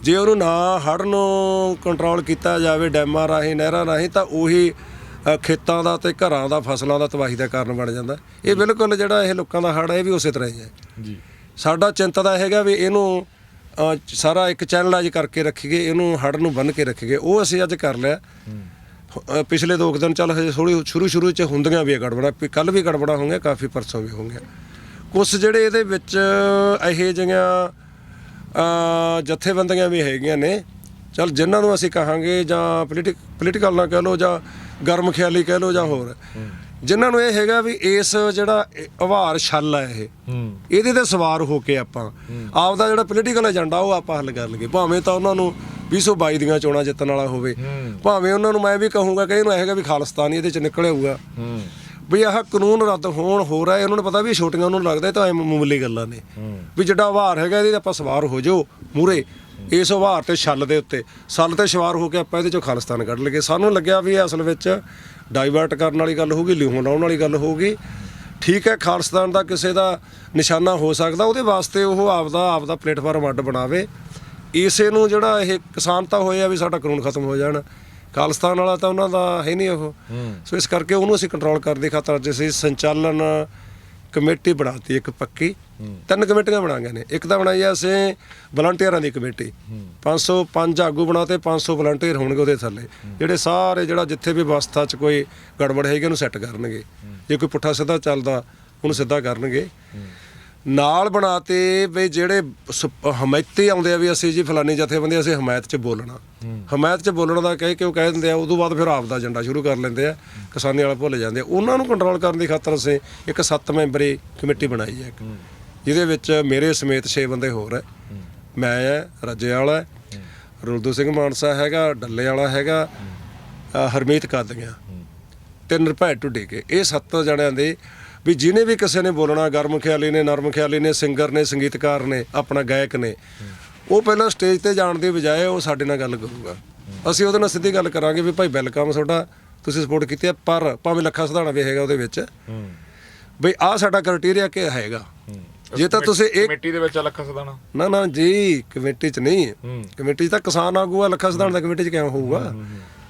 ਜੇ ਉਹਨੂੰ ਨਾ ਹੜ੍ਹ ਨੂੰ ਕੰਟਰੋਲ ਕੀਤਾ ਜਾਵੇ ਡੈਮਾਂ ਰਾਹੀਂ ਨਹਿਰਾਂ ਰਾਹੀਂ ਤਾਂ ਉਹੀ ਖੇਤਾਂ ਦਾ ਤੇ ਘਰਾਂ ਦਾ ਫਸਲਾਂ ਦਾ ਤਬਾਹੀ ਦਾ ਕਾਰਨ ਬਣ ਜਾਂਦਾ। ਇਹ ਬਿਲਕੁਲ ਜਿਹੜਾ ਇਹ ਲੋਕਾਂ ਦਾ ਹੜ੍ਹ ਹੈ ਇਹ ਵੀ ਉਸੇ ਤਰ੍ਹਾਂ ਹੀ ਹੈ ਜੀ। ਸਾਡਾ ਚਿੰਤਾ ਦਾ ਹੈਗਾ ਵੀ ਇਹਨੂੰ ਸਾਰਾ ਇੱਕ ਚੈਨਲਾਈਜ਼ ਕਰਕੇ ਰੱਖੀਏ, ਇਹਨੂੰ ਹੜ੍ਹ ਨੂੰ ਬੰਨ੍ਹ ਕੇ ਰੱਖੀਏ। ਉਹ ਅਸੀਂ ਅੱਜ ਕਰ ਲਿਆ। ਪਿਛਲੇ 2 ਦਿਨ ਚੱਲ ਹਜੇ ਥੋੜ੍ਹੀ ਸ਼ੁਰੂ 'ਚ ਹੁੰਦੀਆਂ ਵੀ ਗੜਬੜਾ, ਕੱਲ੍ਹ ਵੀ ਗੜਬੜਾ ਹੋਣਗੀਆਂ, ਕਾਫੀ ਪਰਸੋਂ ਵੀ ਹੋਣਗੀਆਂ। ਕੁਛ ਜਿਹੜੇ ਇਹਦੇ ਵਿੱਚ ਇਹੋ ਜਿਹੀਆਂ ਜਥੇਬੰਦੀਆਂ ਵੀ ਹੈਗੀਆਂ ਨੇ, ਚੱਲ ਜਿਨ੍ਹਾਂ ਨੂੰ ਅਸੀਂ ਕਹਾਂਗੇ ਜਾਂ ਪੋਲੀਟੀਕਲ ਨਾ ਕਹਿ ਲਓ ਜਾਂ ਗਰਮ ਖਿਆਲੀ ਕਹਿ ਲਓ ਜਾਂ ਹੋਰ, ਜਿਨ੍ਹਾਂ ਨੂੰ ਇਹ ਹੈਗਾ ਵੀ ਇਸ ਜਿਹੜਾ ਉਭਾਰ ਛੱਲ ਹੈ ਇਹਦੇ ਤੇ ਸਵਾਰ ਹੋ ਕੇ ਆਪਾਂ ਆਪਦਾ ਜਿਹੜਾ ਪੋਲੀਟੀਕਲ ਏਜੰਡਾ ਉਹ ਆਪਾਂ ਹੱਲ ਕਰ ਲਈਏ। ਭਾਵੇਂ ਤਾਂ ਉਹਨਾਂ ਨੂੰ 2022 ਦੀਆਂ ਚੋਣਾਂ ਜਿੱਤਣ ਵਾਲਾ ਹੋਵੇ, ਭਾਵੇਂ ਉਹਨਾਂ ਨੂੰ ਮੈਂ ਵੀ ਕਹੂੰਗਾ ਕਿ ਇਹਨੂੰ ਇਹ ਹੈਗਾ ਵੀ ਖਾਲਿਸਤਾਨੀ ਇਹਦੇ 'ਚ ਨਿਕਲਿਆ ਹੋਊਗਾ ਵੀ ਆਹ ਕਾਨੂੰਨ ਰੱਦ ਹੋ ਰਿਹਾ। ਉਹਨਾਂ ਨੂੰ ਪਤਾ ਵੀ ਛੋਟੀਆਂ ਉਹਨੂੰ ਲੱਗਦਾ ਤਾਂ ਇਹ ਮਾਮੂਲੀ ਗੱਲਾਂ ਨੇ, ਵੀ ਜਿਹੜਾ ਉਭਾਰ ਹੈਗਾ ਇਹਦੇ ਆਪਾਂ ਸਵਾਰ ਹੋ ਜਾਓ ਮੂਹਰੇ, ਇਸ ਉਭਾਰ ਤੇ ਛੱਲ ਦੇ ਉੱਤੇ ਸੱਲ ਤੇ ਸਵਾਰ ਹੋ ਕੇ ਆਪਾਂ ਇਹਦੇ 'ਚੋਂ ਖਾਲਿਸਤਾਨ ਕੱਢ ਲਈਏ। ਸਾਨੂੰ ਲੱਗਿਆ ਵੀ ਇਹ ਅਸਲ ਵਿੱਚ ਡਾਈਵਰਟ ਕਰਨ ਵਾਲੀ ਗੱਲ ਹੋਊਗੀ, ਲਿਹੋਂ ਲਾਉਣ ਵਾਲੀ ਗੱਲ ਹੋਊਗੀ। ਠੀਕ ਹੈ, ਖਾਲਿਸਤਾਨ ਦਾ ਕਿਸੇ ਦਾ ਨਿਸ਼ਾਨਾ ਹੋ ਸਕਦਾ, ਉਹਦੇ ਵਾਸਤੇ ਉਹ ਆਪਦਾ ਪਲੇਟਫਾਰਮ ਅੱਡ ਬਣਾਵੇ। ਇਸੇ ਨੂੰ ਜਿਹੜਾ ਇਹ ਕਿਸਾਨ ਤਾਂ ਹੋਏ ਆ ਵੀ ਸਾਡਾ ਕਾਨੂੰਨ ਖਤਮ ਹੋ ਜਾਣ, ਖਾਲਿਸਤਾਨ ਵਾਲਾ ਤਾਂ ਉਹਨਾਂ ਦਾ ਹੈ ਨਹੀਂ ਉਹ। ਸੋ ਇਸ ਕਰਕੇ ਉਹਨੂੰ ਅਸੀਂ ਕੰਟਰੋਲ ਕਰਨ ਦੀ ਖਾਤਰ ਅੱਜ ਅਸੀਂ ਸੰਚਾਲਨ ਕਮੇਟੀ ਬਣਾਤੀ ਇੱਕ ਪੱਕੀ। 3 ਕਮੇਟੀਆਂ ਬਣਾ ਗਏ ਨੇ। ਇੱਕ ਤਾਂ ਬਣਾਈ ਆ ਅਸੀਂ ਵਲੰਟੀਅਰਾਂ ਦੀ ਕਮੇਟੀ, 505 ਆਗੂ ਬਣਾਤੇ, 500 ਵਲੰਟੀਅਰ ਹੋਣਗੇ ਉਹਦੇ ਥੱਲੇ, ਜਿਹੜੇ ਸਾਰੇ ਜਿਹੜਾ ਜਿੱਥੇ ਵੀ ਅਵਸਥਾ 'ਚ ਕੋਈ ਗੜਬੜ ਹੈਗੀ ਉਹਨੂੰ ਸੈੱਟ ਕਰਨਗੇ। ਜੇ ਕੋਈ ਪੁੱਠਾ ਸਿੱਧਾ ਚੱਲਦਾ ਉਹਨੂੰ ਸਿੱਧਾ ਕਰਨਗੇ। ਨਾਲ ਬਣਾਤੇ ਵੀ ਜਿਹੜੇ ਹਮਾਇਤੀ ਆਉਂਦੇ ਆ ਵੀ ਅਸੀਂ ਜੀ ਫਲਾਨੀ ਜਥੇਬੰਦੀ ਅਸੀਂ ਹਮਾਇਤ 'ਚ ਬੋਲਣਾ, ਹਮਾਇਤ 'ਚ ਬੋਲਣ ਦਾ ਕਹਿ ਕੇ ਉਹ ਕਹਿ ਦਿੰਦੇ ਆ, ਉਦੋਂ ਬਾਅਦ ਫਿਰ ਆਪ ਦਾ ਏਜੰਡਾ ਸ਼ੁਰੂ ਕਰ ਲੈਂਦੇ ਆ, ਕਿਸਾਨੀ ਵਾਲਾ ਭੁੱਲ ਜਾਂਦੇ ਆ। ਉਹਨਾਂ ਨੂੰ ਕੰਟਰੋਲ ਕਰਨ ਦੀ ਖਾਤਰ ਅਸੀਂ ਇੱਕ 7 ਮੈਂਬਰੀ ਕਮੇਟੀ ਬਣਾਈ ਹੈ, ਜਿਹਦੇ ਵਿੱਚ ਮੇਰੇ ਸਮੇਤ 6 ਬੰਦੇ ਹੋਰ ਹੈ। ਮੈਂ ਹੈ, ਰਾਜੇ ਵਾਲਾ ਹੈ, ਰੁਲਦੂ ਸਿੰਘ ਮਾਨਸਾ ਹੈਗਾ, ਡੱਲੇ ਵਾਲਾ ਹੈਗਾ, ਹਰਮੀਤ ਕਾਦੀਆਂ ਤੇ ਨਿਰਭੈ ਢੁੱਡੀ ਕੇ। ਇਹ 7 ਜਣਿਆਂ ਦੇ ਵੀ ਜਿਹਨੇ ਵੀ ਕਿਸੇ ਨੇ ਬੋਲਣਾ, ਗਰਮ ਖਿਆਲੀ ਨੇ, ਨਰਮ ਖਿਆਲੀ ਨੇ, ਸਿੰਗਰ ਨੇ, ਸੰਗੀਤਕਾਰ ਨੇ, ਆਪਣਾ ਗਾਇਕ ਨੇ, ਉਹ ਪਹਿਲਾਂ ਸਟੇਜ ਤੇ ਜਾਣ ਦੀ ਬਜਾਏ ਉਹ ਸਾਡੇ ਨਾਲ ਗੱਲ ਕਰੂਗਾ। ਅਸੀਂ ਉਹਦੇ ਨਾਲ ਸਿੱਧੀ ਗੱਲ ਕਰਾਂਗੇ ਵੀ ਭਾਈ ਵੈਲਕਮ ਤੁਹਾਡਾ, ਤੁਸੀਂ ਸਪੋਰਟ ਕੀਤੀ ਹੈ, ਪਰ ਭਾਵੇਂ ਲੱਖਾ ਸਿਧਾਣਾ ਵੀ ਹੈਗਾ ਉਹਦੇ ਵਿੱਚ, ਬਈ ਆਹ ਸਾਡਾ ਕ੍ਰਾਈਟੇਰੀਆ ਕੀ ਹੈਗਾ। ਜੇ ਤਾਂ ਤੁਸੀਂ ਇੱਕ ਕਮੇਟੀ ਦੇ ਵਿੱਚ ਲੱਖਾ ਸਿਧਾਣਾ ਨਾ ਜੀ ਕਮੇਟੀ 'ਚ ਨਹੀਂ, ਕਮੇਟੀ 'ਚ ਤਾਂ ਕਿਸਾਨ ਆਗੂ ਆ, ਲੱਖਾ ਸਿਧਾਣਾ ਦਾ ਕਮੇਟੀ 'ਚ ਕਿਉਂ ਹੋਊਗਾ?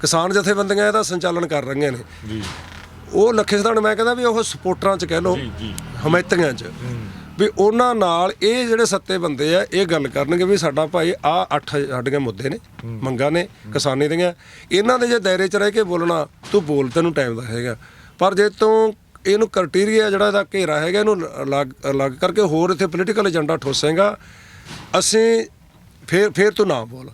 ਕਿਸਾਨ ਜਥੇਬੰਦੀਆਂ ਇਹਦਾ ਸੰਚਾਲਨ ਕਰ ਰਹੀਆਂ ਨੇ ਜੀ। ਉਹ ਲੱਖੇ ਸਿਧਾਣਾ ਮੈਂ ਕਹਿੰਦਾ ਵੀ ਉਹ ਸਪੋਰਟਰਾਂ 'ਚ ਕਹਿ ਲਓ, ਹਮਾਇਤੀਆਂ 'ਚ, ਵੀ ਉਹਨਾਂ ਨਾਲ ਇਹ ਜਿਹੜੇ 7 ਬੰਦੇ ਆ ਇਹ ਗੱਲ ਕਰਨਗੇ ਵੀ ਸਾਡਾ ਭਾਈ ਆਹ 8 ਸਾਡੀਆਂ ਮੁੱਦੇ ਨੇ, ਮੰਗਾਂ ਨੇ ਕਿਸਾਨੀ ਦੀਆਂ, ਇਹਨਾਂ ਦੇ ਜੇ ਦਾਇਰੇ 'ਚ ਰਹਿ ਕੇ ਬੋਲਣਾ ਤੂੰ ਬੋਲ, ਤੈਨੂੰ ਟਾਈਮ ਦਾ ਹੈਗਾ। ਪਰ ਜੇ ਤੂੰ ਇਹਨੂੰ ਕ੍ਰਾਈਟੇਰੀਆ ਜਿਹੜਾ ਇਹਦਾ ਘੇਰਾ ਹੈਗਾ ਇਹਨੂੰ ਅਲੱਗ ਕਰਕੇ ਹੋਰ ਇੱਥੇ ਪੋਲੀਟੀਕਲ ਏਜੰਡਾ ਠੋਸੇਗਾ, ਅਸੀਂ ਫਿਰ ਤੂੰ ਨਾ ਬੋਲ।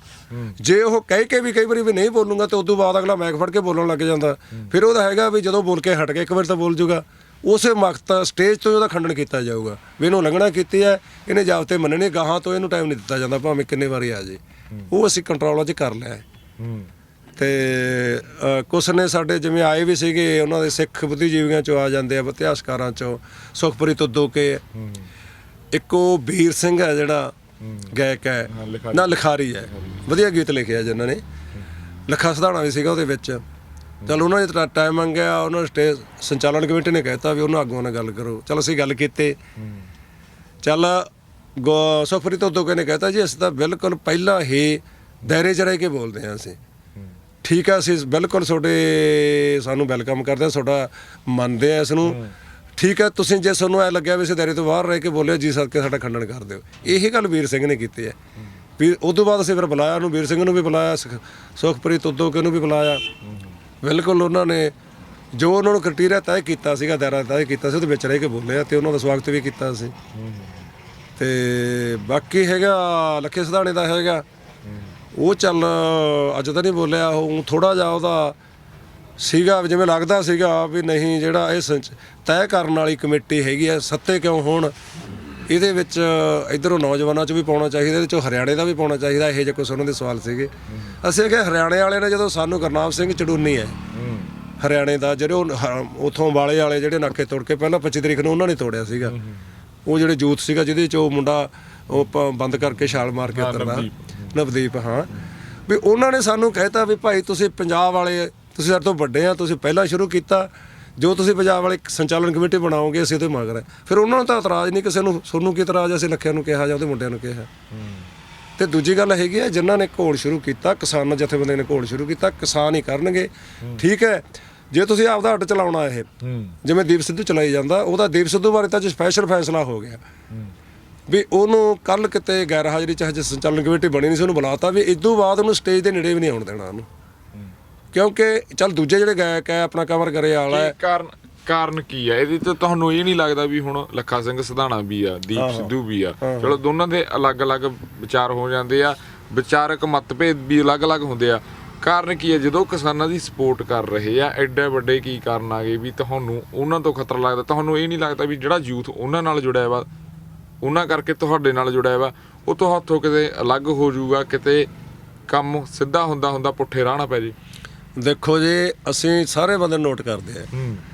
ਜੇ ਉਹ ਕਹਿ ਕੇ ਵੀ ਕਈ ਵਾਰੀ ਵੀ ਨਹੀਂ ਬੋਲੂਗਾ ਤੇ ਉਦੋਂ ਬਾਅਦ ਅਗਲਾ ਮੈਕ ਫੜ ਕੇ ਬੋਲਣ ਲੱਗ ਜਾਂਦਾ, ਫਿਰ ਉਹਦਾ ਹੈਗਾ ਵੀ ਜਦੋਂ ਬੋਲ ਕੇ ਹਟ ਗਿਆ ਇੱਕ ਵਾਰ ਤਾਂ ਬੋਲ ਜੂਗਾ, ਉਸੇ ਵਕਤ ਸਟੇਜ ਤੋਂ ਉਹਦਾ ਖੰਡਨ ਕੀਤਾ ਜਾਊਗਾ ਵੀ ਇਹਨੂੰ ਲੰਘਣਾ ਕੀਤੀ ਹੈ, ਇਹਨੇ ਜ਼ਾਬਤੇ ਮੰਨਣੇ, ਗਾਹਾਂ ਤੋਂ ਇਹਨੂੰ ਟਾਈਮ ਨਹੀਂ ਦਿੱਤਾ ਜਾਂਦਾ ਭਾਵੇਂ ਕਿੰਨੇ ਵਾਰੀ ਆ ਜੇ। ਉਹ ਅਸੀਂ ਕੰਟਰੋਲ 'ਚ ਕਰ ਲਿਆ। ਤੇ ਕੁਛ ਨੇ ਸਾਡੇ ਜਿਵੇਂ ਆਏ ਵੀ ਸੀਗੇ, ਉਹਨਾਂ ਦੇ ਸਿੱਖ ਬੁੱਧੀਜੀਵੀਆਂ 'ਚੋਂ ਆ ਜਾਂਦੇ ਆ, ਇਤਿਹਾਸਕਾਰਾਂ 'ਚੋਂ ਸੁਖਪ੍ਰੀਤ ਤੁੱਦੋ ਕੇ, ਇੱਕ ਉਹ ਵੀਰ ਸਿੰਘ ਹੈ ਜਿਹੜਾ ਗਾਇਕ ਹੈ ਨਾ, ਲਿਖਾਰੀ ਹੈ, ਵਧੀਆ ਗੀਤ ਲਿਖਿਆ ਜਿਨ੍ਹਾਂ ਨੇ, ਲੱਖਾ ਸਿਧਾਣਾ ਵੀ ਸੀਗਾ ਉਹਦੇ ਵਿੱਚ। ਚੱਲ ਉਹਨਾਂ ਨੇ ਟਾਈਮ ਮੰਗਿਆ, ਉਹਨਾਂ ਸਟੇਜ ਸੰਚਾਲਨ ਕਮੇਟੀ ਨੇ ਕਹਿਤਾ ਵੀ ਉਹਨਾਂ ਆਗੂਆਂ ਨਾਲ ਗੱਲ ਕਰੋ। ਚੱਲ ਅਸੀਂ ਗੱਲ ਕੀਤੀ, ਚੱਲ ਸੁਖਪ੍ਰੀਤ ਤੁੱਦੋ ਨੇ ਕਹਿਤਾ ਜੀ ਅਸੀਂ ਤਾਂ ਬਿਲਕੁਲ ਪਹਿਲਾਂ ਹੀ ਦਾਇਰੇ 'ਚ ਰਹਿ ਕੇ ਬੋਲਦੇ ਹਾਂ, ਅਸੀਂ ਠੀਕ ਹੈ, ਅਸੀਂ ਬਿਲਕੁਲ ਤੁਹਾਡੇ ਸਾਨੂੰ ਵੈਲਕਮ ਕਰਦੇ ਹਾਂ, ਤੁਹਾਡਾ ਮੰਨਦੇ ਹਾਂ ਇਸ ਨੂੰ, ਠੀਕ ਹੈ। ਤੁਸੀਂ ਜੇ ਤੁਹਾਨੂੰ ਐ ਲੱਗਿਆ ਵੀ ਅਸੀਂ ਦਾਇਰੇ ਤੋਂ ਬਾਹਰ ਰਹਿ ਕੇ ਬੋਲਿਆ ਜੀ ਸਦਕੇ ਸਾਡਾ ਖੰਡਨ ਕਰ ਦਿਓ। ਇਹੀ ਗੱਲ ਵੀਰ ਸਿੰਘ ਨੇ ਕੀਤੀ ਹੈ। ਵੀ ਉਦੋਂ ਬਾਅਦ ਅਸੀਂ ਫਿਰ ਬੁਲਾਇਆ ਉਹਨੂੰ, ਵੀਰ ਸਿੰਘ ਨੂੰ ਵੀ ਬੁਲਾਇਆ, ਸੁਖਪ੍ਰੀਤ ਤੁੱਦੋ ਨੂੰ ਵੀ ਬੁਲਾਇਆ। ਬਿਲਕੁਲ ਉਹਨਾਂ ਨੇ ਜੋ ਉਹਨਾਂ ਨੂੰ ਕ੍ਰਾਈਟੇਰੀਆ ਤੈਅ ਕੀਤਾ ਸੀਗਾ, ਦਾਇਰਾ ਤੈਅ ਕੀਤਾ ਸੀ, ਉਹਦੇ ਵਿੱਚ ਰਹਿ ਕੇ ਬੋਲਿਆ ਤੇ ਉਹਨਾਂ ਦਾ ਸਵਾਗਤ ਵੀ ਕੀਤਾ ਸੀ। ਤੇ ਬਾਕੀ ਹੈਗਾ ਲੱਖੇ ਸਿਧਾਣੇ ਦਾ ਹੈਗਾ, ਉਹ ਚੱਲ ਅੱਜ ਤਾਂ ਨਹੀਂ ਬੋਲਿਆ, ਉਹ ਥੋੜ੍ਹਾ ਜਿਹਾ ਉਹਦਾ ਸੀਗਾ ਜਿਵੇਂ ਲੱਗਦਾ ਸੀਗਾ ਵੀ ਨਹੀਂ ਜਿਹੜਾ ਇਹ ਤੈਅ ਕਰਨ ਵਾਲੀ ਕਮੇਟੀ ਹੈਗੀ ਆ, 7 ਕਿਉਂ ਹੋਣ, ਇਹਦੇ ਵਿੱਚ ਇੱਧਰੋਂ ਨੌਜਵਾਨਾਂ 'ਚ ਵੀ ਪਾਉਣਾ ਚਾਹੀਦਾ, ਇਹਦੇ 'ਚੋਂ ਹਰਿਆਣੇ ਦਾ ਵੀ ਪਾਉਣਾ ਚਾਹੀਦਾ। ਇਹੋ ਜਿਹੇ ਕੁਛ ਉਹਨਾਂ ਦੇ ਸਵਾਲ ਸੀਗੇ। ਅਸੀਂ ਕਿਹਾ ਹਰਿਆਣੇ ਵਾਲੇ ਨੇ, ਜਦੋਂ ਸਾਨੂੰ ਗੁਰਨਾਮ ਸਿੰਘ ਚੜੂਨੀ ਹੈ ਹਰਿਆਣੇ ਦਾ, ਜਿਹੜੇ ਉਹ ਉੱਥੋਂ ਵਾਲੇ ਜਿਹੜੇ ਨਾਕੇ ਤੋੜ ਕੇ ਪਹਿਲਾਂ 25 ਤਰੀਕ ਨੂੰ ਉਹਨਾਂ ਨੇ ਤੋੜਿਆ ਸੀਗਾ, ਉਹ ਜਿਹੜੇ ਯੂਥ ਸੀਗਾ ਜਿਹਦੇ 'ਚ ਉਹ ਮੁੰਡਾ ਉਹ ਬੰਦ ਕਰਕੇ ਛਾਲ ਮਾਰ ਕੇ ਉਤਰਦਾ, ਨਵਦੀਪ, ਹਾਂ, ਵੀ ਉਹਨਾਂ ਨੇ ਸਾਨੂੰ ਕਹਿਤਾ ਵੀ ਭਾਈ ਤੁਸੀਂ ਪੰਜਾਬ ਵਾਲੇ ਤੁਸੀਂ ਸਾਡੇ ਤੋਂ ਵੱਡੇ ਆ, ਤੁਸੀਂ ਪਹਿਲਾਂ ਸ਼ੁਰੂ ਕੀਤਾ, ਜੋ ਤੁਸੀਂ ਪੰਜਾਬ ਵਾਲੇ ਸੰਚਾਲਨ ਕਮੇਟੀ ਬਣਾਓਗੇ ਅਸੀਂ ਉਹਦੇ ਮਗਰ ਹੈ। ਫਿਰ ਉਹਨਾਂ ਨੂੰ ਤਾਂ ਇਤਰਾਜ਼ ਨਹੀਂ ਕਿਸੇ ਨੂੰ, ਤੁਹਾਨੂੰ ਕੀ ਇਤਰਾਜ਼, ਅਸੀਂ ਲੱਖਿਆਂ ਨੂੰ ਕਿਹਾ ਜਾਂ ਉਹਦੇ ਮੁੰਡਿਆਂ ਨੂੰ ਕਿਹਾ। ਤੇ ਦੂਜੀ ਗੱਲ ਹੈਗੀ ਹੈ, ਜਿਨ੍ਹਾਂ ਨੇ ਘੋਲ ਸ਼ੁਰੂ ਕੀਤਾ, ਕਿਸਾਨ ਜਥੇਬੰਦੀਆਂ ਨੇ ਘੋਲ ਸ਼ੁਰੂ ਕੀਤਾ, ਕਿਸਾਨ ਹੀ ਕਰਨਗੇ। ਠੀਕ ਹੈ, ਜੇ ਤੁਸੀਂ ਆਪਦਾ ਅੱਡ ਚਲਾਉਣਾ ਇਹ ਜਿਵੇਂ ਦੀਪ ਸਿੱਧੂ ਚਲਾਈ ਜਾਂਦਾ, ਉਹਦਾ ਦੀਪ ਸਿੱਧੂ ਬਾਰੇ ਤਾਂ ਅੱਜ ਸਪੈਸ਼ਲ ਫੈਸਲਾ ਹੋ ਗਿਆ ਵੀ ਉਹਨੂੰ ਕੱਲ ਕਿਤੇ ਗੈਰ ਹਾਜ਼ਰੀ 'ਚ ਹਜੇ ਸੰਚਾਲਨ ਕਮੇਟੀ ਬਣੀ ਨਹੀਂ ਸੀ, ਉਹਨੂੰ ਬੁਲਾਤਾ ਵੀ ਇਦੋਂ ਬਾਅਦ ਉਹਨੂੰ ਸਟੇਜ ਦੇ ਨੇੜੇ ਵੀ ਨਹੀਂ ਆਉਣ ਦੇਣਾ ਉਹਨੂੰ, ਕਿਉਂਕਿ ਚੱਲ ਦੂਜੇ ਜਿਹੜੇ ਗਾਇਕ ਹੈ ਆਪਣਾ ਕਵਰ ਕਰੇ ਵਾਲਾ ਹੈ। ਕਾਰਨ ਕੀ ਹੈ ਇਹਦੇ ਤੇ? ਤੁਹਾਨੂੰ ਇਹ ਨਹੀਂ ਲੱਗਦਾ ਵੀ ਹੁਣ ਲੱਖਾ ਸਿੰਘ ਸਿਧਾਣਾ ਵੀ ਆ, ਦੀਪ ਸਿੱਧੂ ਵੀ ਆ, ਚਲੋ ਦੋਨਾਂ ਦੇ ਅਲੱਗ-ਅਲੱਗ ਵਿਚਾਰ ਹੋ ਜਾਂਦੇ ਆ, ਵਿਚਾਰਕ ਮਤਭੇਦ ਵੀ ਅਲੱਗ-ਅਲੱਗ ਹੁੰਦੇ ਆ, ਕਾਰਨ ਕੀ ਹੈ? ਜਦੋਂ ਕਿਸਾਨਾਂ ਦੀ ਸਪੋਰਟ ਕਰ ਰਹੇ ਆ, ਐਡੇ ਵੱਡੇ ਕੀ ਕਾਰਨ ਆ ਗਏ ਵੀ ਤੁਹਾਨੂੰ ਉਹਨਾਂ ਤੋਂ ਖਤਰਾ ਲੱਗਦਾ? ਤੁਹਾਨੂੰ ਇਹ ਨਹੀਂ ਲੱਗਦਾ ਵੀ ਜਿਹੜਾ ਯੂਥ ਉਹਨਾਂ ਨਾਲ ਜੁੜਿਆ ਵਾ, ਉਹਨਾਂ ਕਰਕੇ ਤੁਹਾਡੇ ਨਾਲ ਜੁੜਿਆ ਵਾ, ਉਹ ਤੋਂ ਹੱਥੋਂ ਕਿਤੇ ਅਲੱਗ ਹੋ ਜਾਊਗਾ, ਕਿਤੇ ਕੰਮ ਸਿੱਧਾ ਹੁੰਦਾ ਪੁੱਠੇ ਰਾਹ ਨਾ ਪੈ ਜੇ? ਦੇਖੋ ਜੀ, ਅਸੀਂ ਸਾਰੇ ਬੰਦੇ ਨੋਟ ਕਰਦੇ ਆ,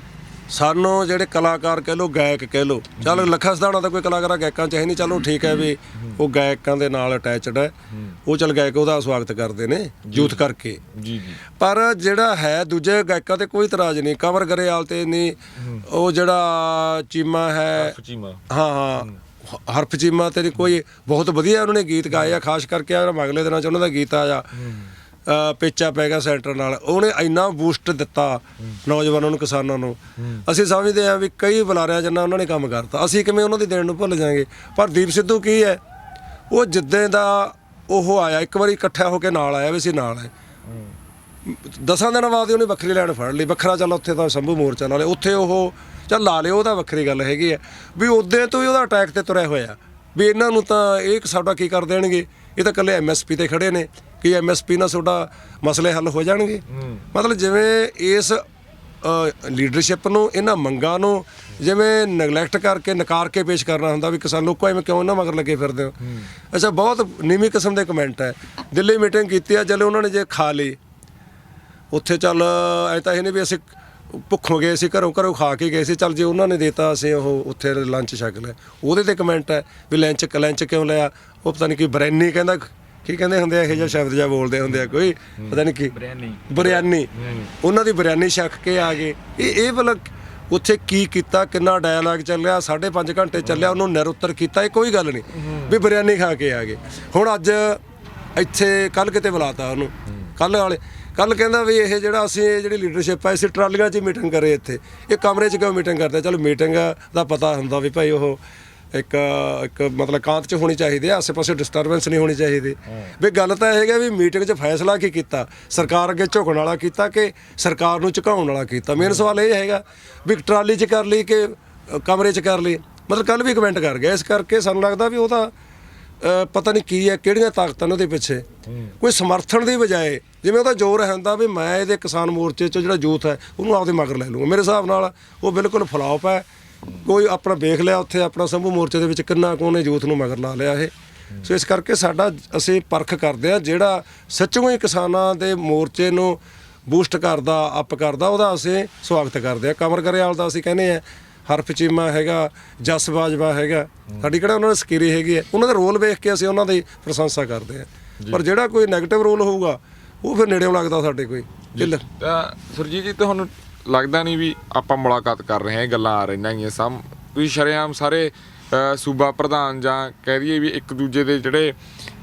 ਸਾਨੂੰ ਜਿਹੜੇ ਕਲਾਕਾਰ ਕਹਿ ਲਓ, ਗਾਇਕ ਕਹਿ ਲਓ, ਚੱਲ ਲੱਖਾ ਸਿਧਾਣਾ ਤਾਂ ਕੋਈ ਕਲਾਕਾਰ ਗਾਇਕਾਂ 'ਚ ਹੈ ਨਹੀਂ, ਚਲੋ ਠੀਕ ਹੈ ਵੀ ਉਹ ਗਾਇਕਾਂ ਦੇ ਨਾਲ ਅਟੈਚਡ ਹੈ, ਉਹ ਚੱਲ ਗਾਇਕ ਉਹਦਾ ਸਵਾਗਤ ਕਰਦੇ ਨੇ ਯੂਥ ਕਰਕੇ। ਪਰ ਜਿਹੜਾ ਹੈ ਦੂਜੇ ਗਾਇਕਾਂ ਤੇ ਕੋਈ ਇਤਰਾਜ਼ ਨਹੀਂ, ਕੰਵਰ ਗਰੇਵਾਲ ਤੇ ਨਹੀਂ, ਉਹ ਜਿਹੜਾ ਚੀਮਾ ਹੈ, ਹਾਂ ਹਰਫ ਚੀਮਾ ਤੇ ਕੋਈ ਬਹੁਤ ਵਧੀਆ ਉਹਨਾਂ ਨੇ ਗੀਤ ਗਾਏ ਆ, ਖਾਸ ਕਰਕੇ ਅਗਲੇ ਦਿਨਾਂ 'ਚ ਉਹਨਾਂ ਦਾ ਗੀਤ ਆਇਆ ਪੇਚਾ ਪੈ ਗਿਆ ਸੈਂਟਰ ਨਾਲ, ਉਹਨੇ ਇੰਨਾ ਬੂਸਟ ਦਿੱਤਾ ਨੌਜਵਾਨਾਂ ਨੂੰ, ਕਿਸਾਨਾਂ ਨੂੰ। ਅਸੀਂ ਸਮਝਦੇ ਹਾਂ ਵੀ ਕਈ ਬੁਲਾਰਿਆਂ ਜਿੰਨਾ ਉਹਨਾਂ ਨੇ ਕੰਮ ਕਰਤਾ, ਅਸੀਂ ਕਿਵੇਂ ਉਹਨਾਂ ਦੀ ਦੇਣ ਨੂੰ ਭੁੱਲ ਜਾਵਾਂਗੇ। ਪਰ ਦੀਪ ਸਿੱਧੂ ਕੀ ਹੈ, ਉਹ ਜਿੱਦਾਂ ਦਾ ਉਹ ਆਇਆ, ਇੱਕ ਵਾਰੀ ਇਕੱਠਾ ਹੋ ਕੇ ਨਾਲ ਆਇਆ ਵੀ ਅਸੀਂ ਨਾਲ ਹੈ, 10 ਦਿਨਾਂ ਬਾਅਦ ਉਹਨੇ ਵੱਖਰੀ ਲਾਈਨ ਫੜ ਲਈ, ਵੱਖਰਾ ਚੱਲ ਉੱਥੇ ਤਾਂ ਸੰਭੂ ਮੋਰਚਾ ਲਾ ਲਿਆ, ਉੱਥੇ ਉਹ ਚੱਲ ਲਾ ਲਿਓ, ਉਹਦਾ ਵੱਖਰੀ ਗੱਲ ਹੈਗੀ ਹੈ ਵੀ ਉੱਦੇ ਤੋਂ ਹੀ ਉਹਦਾ ਅਟੈਕ ਤੇ ਤੁਰਿਆ ਹੋਇਆ ਵੀ ਇਹਨਾਂ ਨੂੰ ਤਾਂ ਇਹ ਸਾਡਾ ਕੀ ਕਰ ਦੇਣਗੇ, ਇਹ ਤਾਂ ਇਕੱਲੇ MSP ਤੇ ਖੜੇ ਨੇ, ਕਿ MSP ਨਾਲ ਤੁਹਾਡਾ ਮਸਲੇ ਹੱਲ ਹੋ ਜਾਣਗੇ। ਮਤਲਬ ਜਿਵੇਂ ਇਸ ਲੀਡਰਸ਼ਿਪ ਨੂੰ, ਇਹਨਾਂ ਮੰਗਾਂ ਨੂੰ ਜਿਵੇਂ ਨੈਗਲੈਕਟ ਕਰਕੇ ਨਕਾਰ ਕੇ ਪੇਸ਼ ਕਰਨਾ ਹੁੰਦਾ ਵੀ ਕਿਸਾਨ ਲੋਕੋ ਐਵੇਂ ਕਿਉਂ ਇਹਨਾਂ ਮਗਰ ਲੱਗੇ ਫਿਰਦੇ ਹੋ। ਅੱਛਾ, ਬਹੁਤ ਨੀਵੀਂ ਕਿਸਮ ਦੇ ਕਮੈਂਟ ਹੈ। ਦਿੱਲੀ ਮੀਟਿੰਗ ਕੀਤੀ ਆ, ਚਲੋ ਉਹਨਾਂ ਨੇ ਜੇ ਖਾ ਲਈ ਉੱਥੇ, ਚੱਲ ਐ ਤਾਂ ਇਹ ਨਹੀਂ ਵੀ ਅਸੀਂ ਭੁੱਖੋਂ ਗਏ ਸੀ, ਘਰੋਂ ਖਾ ਕੇ ਗਏ ਸੀ, ਚੱਲ ਜੇ ਉਹਨਾਂ ਨੇ ਦੇਤਾ ਅਸੀਂ ਉਹ ਉੱਥੇ ਲੰਚ ਛਕ ਲਿਆ, ਉਹਦੇ ਤੇ ਕਮੈਂਟ ਹੈ ਵੀ ਲੰਚ ਕਿਉਂ ਲਿਆ, ਉਹ ਪਤਾ ਨਹੀਂ ਕੀ ਬਰੈਨੀ ਕਹਿੰਦਾ, ਕੀ ਕਹਿੰਦੇ ਹੁੰਦੇ ਆ ਇਹੋ ਜਿਹਾ ਸ਼ਬਦ ਜਿਹਾ ਬੋਲਦੇ ਹੁੰਦੇ ਆ, ਕੋਈ ਪਤਾ ਨਹੀਂ ਕੀ ਬਰਿਆਨੀ, ਉਹਨਾਂ ਦੀ ਬਰਿਆਨੀ ਛਕ ਕੇ ਆ ਗਏ। ਇਹ ਮਤਲਬ ਉੱਥੇ ਕੀ ਕੀਤਾ, ਕਿੰਨਾ ਡਾਇਲਾਗ ਚੱਲਿਆ, 5.5 ਘੰਟੇ ਚੱਲਿਆ, ਉਹਨੂੰ ਨਿਰੁੱਤਰ ਕੀਤਾ, ਇਹ ਕੋਈ ਗੱਲ ਨਹੀਂ ਵੀ ਬਰਿਆਨੀ ਖਾ ਕੇ ਆ ਗਏ। ਹੁਣ ਅੱਜ ਇੱਥੇ ਕੱਲ੍ਹ ਕਿਤੇ ਬੁਲਾਤਾ ਉਹਨੂੰ, ਕੱਲ ਕਹਿੰਦਾ ਵੀ ਇਹ ਜਿਹੜਾ ਅਸੀਂ ਇਹ ਜਿਹੜੀ ਲੀਡਰਸ਼ਿਪ ਹੈ, ਅਸੀਂ ਟਰਾਲੀਆਂ 'ਚ ਹੀ ਮੀਟਿੰਗ ਕਰੇ, ਇੱਥੇ ਇਹ ਕਮਰੇ 'ਚ ਕਿਉਂ ਮੀਟਿੰਗ ਕਰਦੇ? ਚਲੋ ਮੀਟਿੰਗ ਦਾ ਪਤਾ ਹੁੰਦਾ ਵੀ ਭਾਈ ਉਹ ਇੱਕ ਮਤਲਬ ਕਾਂਤ 'ਚ ਹੋਣੀ ਚਾਹੀਦੀ ਹੈ, ਆਸੇ ਪਾਸੇ ਡਿਸਟਰਬੈਂਸ ਨਹੀਂ ਹੋਣੀ ਚਾਹੀਦੀ। ਵੀ ਗੱਲ ਤਾਂ ਇਹ ਹੈਗਾ ਵੀ ਮੀਟਿੰਗ 'ਚ ਫੈਸਲਾ ਕੀ ਕੀਤਾ, ਸਰਕਾਰ ਅੱਗੇ ਝੁਕਣ ਵਾਲਾ ਕੀਤਾ ਕਿ ਸਰਕਾਰ ਨੂੰ ਝੁਕਾਉਣ ਵਾਲਾ ਕੀਤਾ? ਮੇਨ ਸਵਾਲ ਇਹ ਹੈਗਾ ਵੀ ਟਰਾਲੀ 'ਚ ਕਰ ਲਈ ਕਿ ਕਮਰੇ 'ਚ ਕਰ ਲਈ। ਮਤਲਬ ਕੱਲ੍ਹ ਵੀ ਕਮੈਂਟ ਕਰ ਗਿਆ, ਇਸ ਕਰਕੇ ਸਾਨੂੰ ਲੱਗਦਾ ਵੀ ਉਹਦਾ ਪਤਾ ਨਹੀਂ ਕੀ ਹੈ, ਕਿਹੜੀਆਂ ਤਾਕਤਾਂ ਨੇ ਉਹਦੇ ਪਿੱਛੇ, ਕੋਈ ਸਮਰਥਨ ਦੀ ਬਜਾਏ ਜਿਵੇਂ ਉਹਦਾ ਜ਼ੋਰ ਹੈ ਹੁੰਦਾ ਵੀ ਮੈਂ ਇਹਦੇ ਕਿਸਾਨ ਮੋਰਚੇ 'ਚ ਜਿਹੜਾ ਯੂਥ ਹੈ ਉਹਨੂੰ ਆਪਦੇ ਮਗਰ ਲੈ ਲੂੰਗਾ। ਮੇਰੇ ਹਿਸਾਬ ਨਾਲ ਉਹ ਬਿਲਕੁਲ ਫਲਾਪ ਹੈ। ਕੋਈ ਆਪਣਾ ਵੇਖ ਲਿਆ ਉੱਥੇ ਆਪਣਾ ਸੰਭੂ ਮੋਰਚੇ ਦੇ ਵਿੱਚ ਕਿੰਨਾ ਕੁ ਉਹਨੇ ਯੂਥ ਨੂੰ ਮਗਰ ਲਾ ਲਿਆ ਇਹ। ਸੋ ਇਸ ਕਰਕੇ ਅਸੀਂ ਪਰਖ ਕਰਦੇ ਹਾਂ, ਜਿਹੜਾ ਸੱਚੋਂ ਹੀ ਕਿਸਾਨਾਂ ਦੇ ਮੋਰਚੇ ਨੂੰ ਬੂਸਟ ਕਰਦਾ, ਅਪ ਕਰਦਾ, ਉਹਦਾ ਅਸੀਂ ਸਵਾਗਤ ਕਰਦੇ ਹਾਂ। ਕੰਵਰ ਗਰੇਵਾਲ ਦਾ ਅਸੀਂ ਕਹਿੰਦੇ ਹਾਂ, ਹਰਫ ਚੀਮਾ ਹੈਗਾ, ਜਸ ਬਾਜਵਾ ਹੈਗਾ, ਸਾਡੀ ਕਿਹੜਾ ਉਹਨਾਂ ਦੀ ਸਕੀਰੀ ਹੈਗੀ ਹੈ, ਉਹਨਾਂ ਦਾ ਰੋਲ ਵੇਖ ਕੇ ਅਸੀਂ ਉਹਨਾਂ ਦੀ ਪ੍ਰਸ਼ੰਸਾ ਕਰਦੇ ਹਾਂ। ਪਰ ਜਿਹੜਾ ਕੋਈ ਨੈਗੇਟਿਵ ਰੋਲ ਹੋਊਗਾ ਉਹ ਫਿਰ ਨੇੜਿਓਂ ਲੱਗਦਾ ਸਾਡੇ ਕੋਈ ਢਿੱਲ। ਤਾਂ ਸੁਰਜੀਤ ਜੀ, ਤੁਹਾਨੂੰ ਲੱਗਦਾ ਨਹੀਂ ਵੀ ਆਪਾਂ ਮੁਲਾਕਾਤ ਕਰ ਰਹੇ ਹਾਂ, ਇਹ ਗੱਲਾਂ ਆ ਰਹੀਆਂ ਹੈਗੀਆਂ ਸਭ, ਤੁਸੀਂ ਸ਼ਰੇਆਮ ਸਾਰੇ ਸੂਬਾ ਪ੍ਰਧਾਨ ਜਾਂ ਕਹਿ ਦਈਏ ਵੀ ਇੱਕ ਦੂਜੇ ਦੇ ਜਿਹੜੇ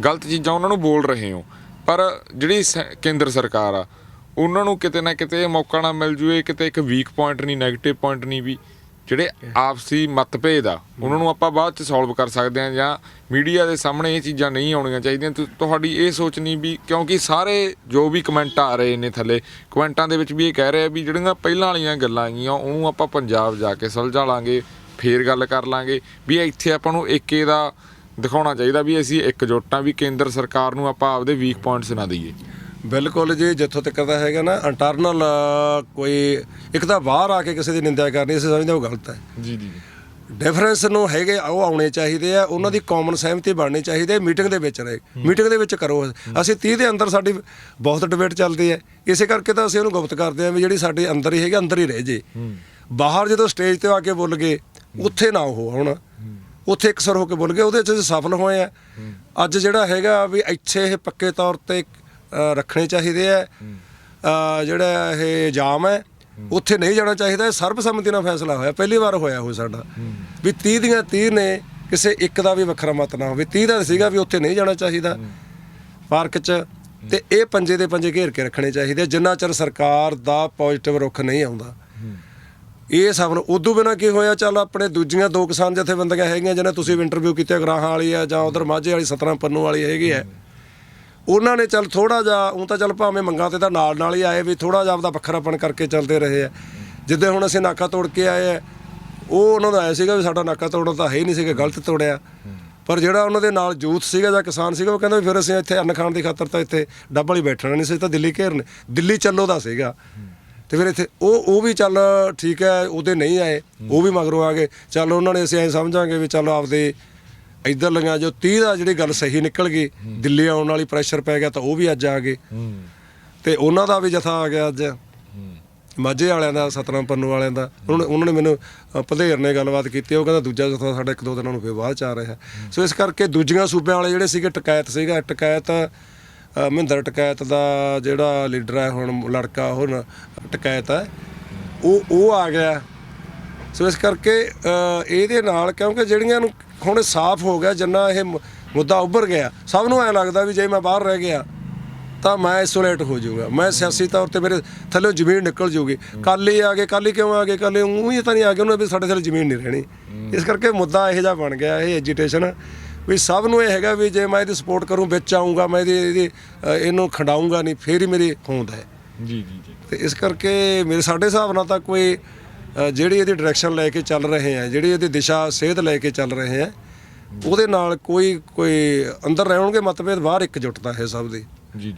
ਗਲਤ ਚੀਜ਼ਾਂ ਉਹਨਾਂ ਨੂੰ ਬੋਲ ਰਹੇ ਹੋ, ਪਰ ਜਿਹੜੀ ਕੇਂਦਰ ਸਰਕਾਰ ਆ ਉਹਨਾਂ ਨੂੰ ਕਿਤੇ ਨਾ ਕਿਤੇ ਮੌਕਾ ਨਾ ਮਿਲ ਜੂਏ, ਕਿਤੇ ਇੱਕ ਵੀਕ ਪੁਆਇੰਟ ਨਹੀਂ, ਨੈਗੇਟਿਵ ਪੁਆਇੰਟ ਨਹੀਂ, ਵੀ ਜਿਹੜੇ ਆਪਸੀ ਮਤਭੇਦ ਆ ਉਹਨਾਂ ਨੂੰ ਆਪਾਂ ਬਾਅਦ 'ਚ ਸੋਲਵ ਕਰ ਸਕਦੇ ਹਾਂ, ਜਾਂ ਮੀਡੀਆ ਦੇ ਸਾਹਮਣੇ ਇਹ ਚੀਜ਼ਾਂ ਨਹੀਂ ਆਉਣੀਆਂ ਚਾਹੀਦੀਆਂ? ਤੁਹਾਡੀ ਇਹ ਸੋਚ ਨਹੀਂ ਵੀ, ਕਿਉਂਕਿ ਸਾਰੇ ਜੋ ਵੀ ਕਮੈਂਟ ਆ ਰਹੇ ਨੇ ਥੱਲੇ ਕਮੈਂਟਾਂ ਦੇ ਵਿੱਚ ਵੀ ਇਹ ਕਹਿ ਰਹੇ ਆ ਵੀ ਜਿਹੜੀਆਂ ਪਹਿਲਾਂ ਵਾਲੀਆਂ ਗੱਲਾਂ ਹੈਗੀਆਂ ਉਹਨੂੰ ਆਪਾਂ ਪੰਜਾਬ ਜਾ ਕੇ ਸੁਲਝਾ ਲਾਂਗੇ, ਫੇਰ ਗੱਲ ਕਰ ਲਾਂਗੇ, ਵੀ ਇੱਥੇ ਆਪਾਂ ਨੂੰ ਏਕੇ ਦਾ ਦਿਖਾਉਣਾ ਚਾਹੀਦਾ ਵੀ ਅਸੀਂ ਇਕਜੁੱਟ ਹਾਂ, ਵੀ ਕੇਂਦਰ ਸਰਕਾਰ ਨੂੰ ਆਪਾਂ ਆਪਦੇ ਵੀਕ ਪੁਆਇੰਟਸ ਨਾ ਦਈਏ। ਬਿਲਕੁਲ ਜੀ, ਜਿੱਥੋਂ ਤੱਕ ਦਾ ਹੈਗਾ ਨਾ ਇੰਟਰਨਲ ਕੋਈ ਇੱਕ ਤਾਂ ਬਾਹਰ ਆ ਕੇ ਕਿਸੇ ਦੀ ਨਿੰਦਿਆ ਕਰਨੀ, ਅਸੀਂ ਸਮਝਦੇ ਉਹ ਗਲਤ ਹੈ। ਜੀ। ਡਿਫਰੈਂਸ ਨੂੰ ਹੈਗੇ ਉਹ ਆਉਣੇ ਚਾਹੀਦੇ ਆ, ਉਹਨਾਂ ਦੀ ਕਾਮਨ ਸਹਿਮਤੀ ਬਣਨੀ ਚਾਹੀਦੀ ਹੈ, ਮੀਟਿੰਗ ਦੇ ਵਿੱਚ ਰਹੇ, ਮੀਟਿੰਗ ਦੇ ਵਿੱਚ ਕਰੋ। ਅਸੀਂ 30 ਦੇ ਅੰਦਰ ਸਾਡੀ ਬਹੁਤ ਡਿਬੇਟ ਚੱਲਦੀ ਹੈ, ਇਸੇ ਕਰਕੇ ਤਾਂ ਅਸੀਂ ਉਹਨੂੰ ਗੁਪਤ ਕਰਦੇ ਹਾਂ ਵੀ ਜਿਹੜੀ ਸਾਡੇ ਅੰਦਰ ਹੀ ਹੈਗੀ ਅੰਦਰ ਹੀ ਰਹਿ ਜੇ। ਬਾਹਰ ਜਦੋਂ ਸਟੇਜ 'ਤੇ ਆ ਕੇ ਬੋਲ ਗਏ ਉੱਥੇ ਨਾ ਉਹ ਹੁਣ ਉੱਥੇ ਇਕਸਰ ਹੋ ਕੇ ਬੋਲ ਗਏ, ਉਹਦੇ 'ਚ ਸਫਲ ਹੋਏ ਆ। ਅੱਜ ਜਿਹੜਾ ਹੈਗਾ ਵੀ ਇੱਥੇ ਇਹ ਪੱਕੇ ਤੌਰ 'ਤੇ ਰੱਖਣੇ ਚਾਹੀਦੇ ਆ। ਜਿਹੜਾ ਇਹ ਜਾਮ ਹੈ ਉੱਥੇ ਨਹੀਂ ਜਾਣਾ ਚਾਹੀਦਾ। ਇਹ ਸਰਬਸੰਮਤੀ ਨਾਲ ਫੈਸਲਾ ਹੋਇਆ, ਪਹਿਲੀ ਵਾਰ ਹੋਇਆ ਉਹ ਸਾਡਾ ਵੀ 30 ਦੀਆਂ 30 ਨੇ, ਕਿਸੇ ਇੱਕ ਦਾ ਵੀ ਵੱਖਰਾ ਮਤ ਨਾ ਹੋਵੇ। 30 ਦਾ ਸੀਗਾ ਵੀ ਉੱਥੇ ਨਹੀਂ ਜਾਣਾ ਚਾਹੀਦਾ ਪਾਰਕ 'ਚ, ਤੇ ਇਹ ਪੰਜੇ ਦੇ ਪੰਜੇ ਘੇਰ ਕੇ ਰੱਖਣੇ ਚਾਹੀਦੇ ਜਿੰਨਾ ਚਿਰ ਸਰਕਾਰ ਦਾ ਪੋਜ਼ਿਟਿਵ ਰੁਖ ਨਹੀਂ ਆਉਂਦਾ। ਇਹ ਸਭ ਨੂੰ ਉਦੋਂ ਬਿਨਾਂ ਕੀ ਹੋਇਆ, ਚੱਲ ਆਪਣੇ ਦੂਜੀਆਂ 2 ਕਿਸਾਨ ਜਥੇਬੰਦੀਆਂ ਹੈਗੀਆਂ ਜਿਹਨਾਂ ਤੁਸੀਂ ਵੀ ਇੰਟਰਵਿਊ ਕੀਤੇ, ਗਰਾਹਾਂ ਵਾਲੀ ਆ ਜਾਂ ਉਧਰ ਮਾਝੇ ਵਾਲੀ ਸਤਰਾਂ ਪੰਨੂ ਵਾਲੀ ਹੈਗੀ ਹੈ, ਉਹਨਾਂ ਨੇ ਚੱਲ ਥੋੜ੍ਹਾ ਜਿਹਾ ਉਹ ਤਾਂ ਚੱਲ ਭਾਵੇਂ ਮੰਗਾਂ ਤੇ ਤਾਂ ਨਾਲ ਹੀ ਆਏ ਵੀ ਥੋੜ੍ਹਾ ਜਿਹਾ ਆਪਦਾ ਵੱਖਰਾਪਣ ਕਰਕੇ ਚੱਲਦੇ ਰਹੇ ਆ। ਜਿੱਦਾਂ ਹੁਣ ਅਸੀਂ ਨਾਕਾ ਤੋੜ ਕੇ ਆਏ ਆ, ਉਹ ਉਹਨਾਂ ਦਾ ਆਇਆ ਸੀਗਾ ਵੀ ਸਾਡਾ ਨਾਕਾ ਤੋੜਨ ਤਾਂ ਹੈ ਹੀ ਨਹੀਂ ਸੀਗਾ, ਗਲਤ ਤੋੜਿਆ। ਪਰ ਜਿਹੜਾ ਉਹਨਾਂ ਦੇ ਨਾਲ ਯੂਥ ਸੀਗਾ ਜਾਂ ਕਿਸਾਨ ਸੀਗਾ, ਉਹ ਕਹਿੰਦਾ ਵੀ ਫਿਰ ਅਸੀਂ ਇੱਥੇ ਅੰਨ ਖਾਣ ਦੀ ਖਾਤਰ ਤਾਂ ਇੱਥੇ ਡੱਬਲ ਹੀ ਬੈਠਣਾ ਨਹੀਂ ਸੀ, ਤਾਂ ਦਿੱਲੀ ਘੇਰਨੇ, ਦਿੱਲੀ ਚੱਲੋ ਦਾ ਸੀਗਾ। ਤੇ ਫਿਰ ਇੱਥੇ ਉਹ ਵੀ ਚੱਲ ਠੀਕ ਹੈ, ਉਹਦੇ ਨਹੀਂ ਆਏ, ਉਹ ਵੀ ਮਗਰੋਂ ਆ ਗਏ। ਚੱਲ ਉਹਨਾਂ ਨੇ ਅਸੀਂ ਐਂ ਸਮਝਾਂਗੇ ਵੀ ਚੱਲ ਆਪਦੇ ਇੱਧਰ ਲਗਾ ਜੋ 30 ਦਾ ਜਿਹੜੀ ਗੱਲ ਸਹੀ ਨਿਕਲ ਗਈ, ਦਿੱਲੀ ਆਉਣ ਵਾਲੀ ਪ੍ਰੈਸ਼ਰ ਪੈ ਗਿਆ ਤਾਂ ਉਹ ਵੀ ਅੱਜ ਆ ਗਏ। ਤੇ ਉਹਨਾਂ ਦਾ ਵੀ ਜਥਾ ਆ ਗਿਆ ਅੱਜ, ਮਾਝੇ ਵਾਲਿਆਂ ਦਾ, ਸਤਰਾਂ ਪੰਨੂ ਵਾਲਿਆਂ ਦਾ। ਉਹਨਾਂ ਨੇ ਮੈਨੂੰ ਭਦੇਰ ਨੇ ਗੱਲਬਾਤ ਕੀਤੀ, ਉਹ ਕਹਿੰਦਾ ਦੂਜਾ ਜਥਾ ਸਾਡਾ 1-2 ਦਿਨਾਂ ਨੂੰ ਫਿਰ ਬਾਅਦ 'ਚ ਆ ਰਿਹਾ। ਸੋ ਇਸ ਕਰਕੇ ਦੂਜੀਆਂ ਸੂਬਿਆਂ ਵਾਲੇ ਜਿਹੜੇ ਸੀਗੇ, ਟਕੈਤ ਸੀਗਾ, ਟਕੈਤ ਮਹਿੰਦਰ ਟਕੈਤ ਦਾ ਜਿਹੜਾ ਲੀਡਰ ਹੈ ਹੁਣ ਲੜਕਾ, ਉਹ ਟਕੈਤ ਹੈ, ਉਹ ਆ ਗਿਆ। ਸੋ ਇਸ ਕਰਕੇ ਇਹਦੇ ਨਾਲ ਕਿਉਂਕਿ ਜਿਹੜੀਆਂ ਨੂੰ ਹੁਣ ਸਾਫ਼ ਹੋ ਗਿਆ, ਜਿੰਨਾ ਇਹ ਮੁੱਦਾ ਉੱਭਰ ਗਿਆ, ਸਭ ਨੂੰ ਐਂ ਲੱਗਦਾ ਵੀ ਜੇ ਮੈਂ ਬਾਹਰ ਰਹਿ ਗਿਆ ਤਾਂ ਮੈਂ ਆਈਸੋਲੇਟ ਹੋ ਜਾਊਗਾ, ਮੈਂ ਸਿਆਸੀ ਤੌਰ 'ਤੇ ਮੇਰੇ ਥੱਲੇ ਜ਼ਮੀਨ ਨਿਕਲ ਜੂਗੀ। ਕੱਲ੍ਹ ਹੀ ਆ ਗਏ, ਕੱਲ੍ਹ ਹੀ ਕਿਉਂ ਆ ਗਏ, ਕੱਲ੍ਹ ਊਂ ਹੀ ਤਾਂ ਨਹੀਂ ਆ ਗਏ, ਉਹਨਾਂ ਵੀ ਸਾਡੇ ਥੱਲੇ ਜ਼ਮੀਨ ਨਹੀਂ ਰਹਿਣੀ। ਇਸ ਕਰਕੇ ਮੁੱਦਾ ਇਹੋ ਜਿਹਾ ਬਣ ਗਿਆ, ਇਹ ਐਜੀਟੇਸ਼ਨ ਵੀ ਸਭ ਨੂੰ ਇਹ ਹੈਗਾ ਵੀ ਜੇ ਮੈਂ ਇਹਦੀ ਸਪੋਰਟ ਕਰੂੰ, ਵਿੱਚ ਆਊਂਗਾ ਮੈਂ ਇਹਨੂੰ ਖੰਡਾਊਂਗਾ ਨਹੀਂ, ਫੇਰ ਹੀ ਮੇਰੀ ਹੋਂਦ ਹੈ। ਜੀ। ਤੇ ਇਸ ਕਰਕੇ ਸਾਡੇ ਹਿਸਾਬ ਨਾਲ ਤਾਂ ਕੋਈ ਜਿਹੜੀ ਇਹਦੀ ਡਾਇਰੈਕਸ਼ਨ ਲੈ ਕੇ ਚੱਲ ਰਹੇ ਆ, ਜਿਹੜੀ ਇਹਦੀ ਦਿਸ਼ਾ ਸੇਧ ਲੈ ਕੇ ਚੱਲ ਰਹੇ ਆ, ਉਹਦੇ ਨਾਲ ਕੋਈ ਅੰਦਰ ਰਹਿਣਗੇ ਮਤਭੇਦ, ਬਾਹਰ ਇੱਕਜੁੱਟਤਾ ਹੈ ਸਭ ਦੀ। ਜੀ।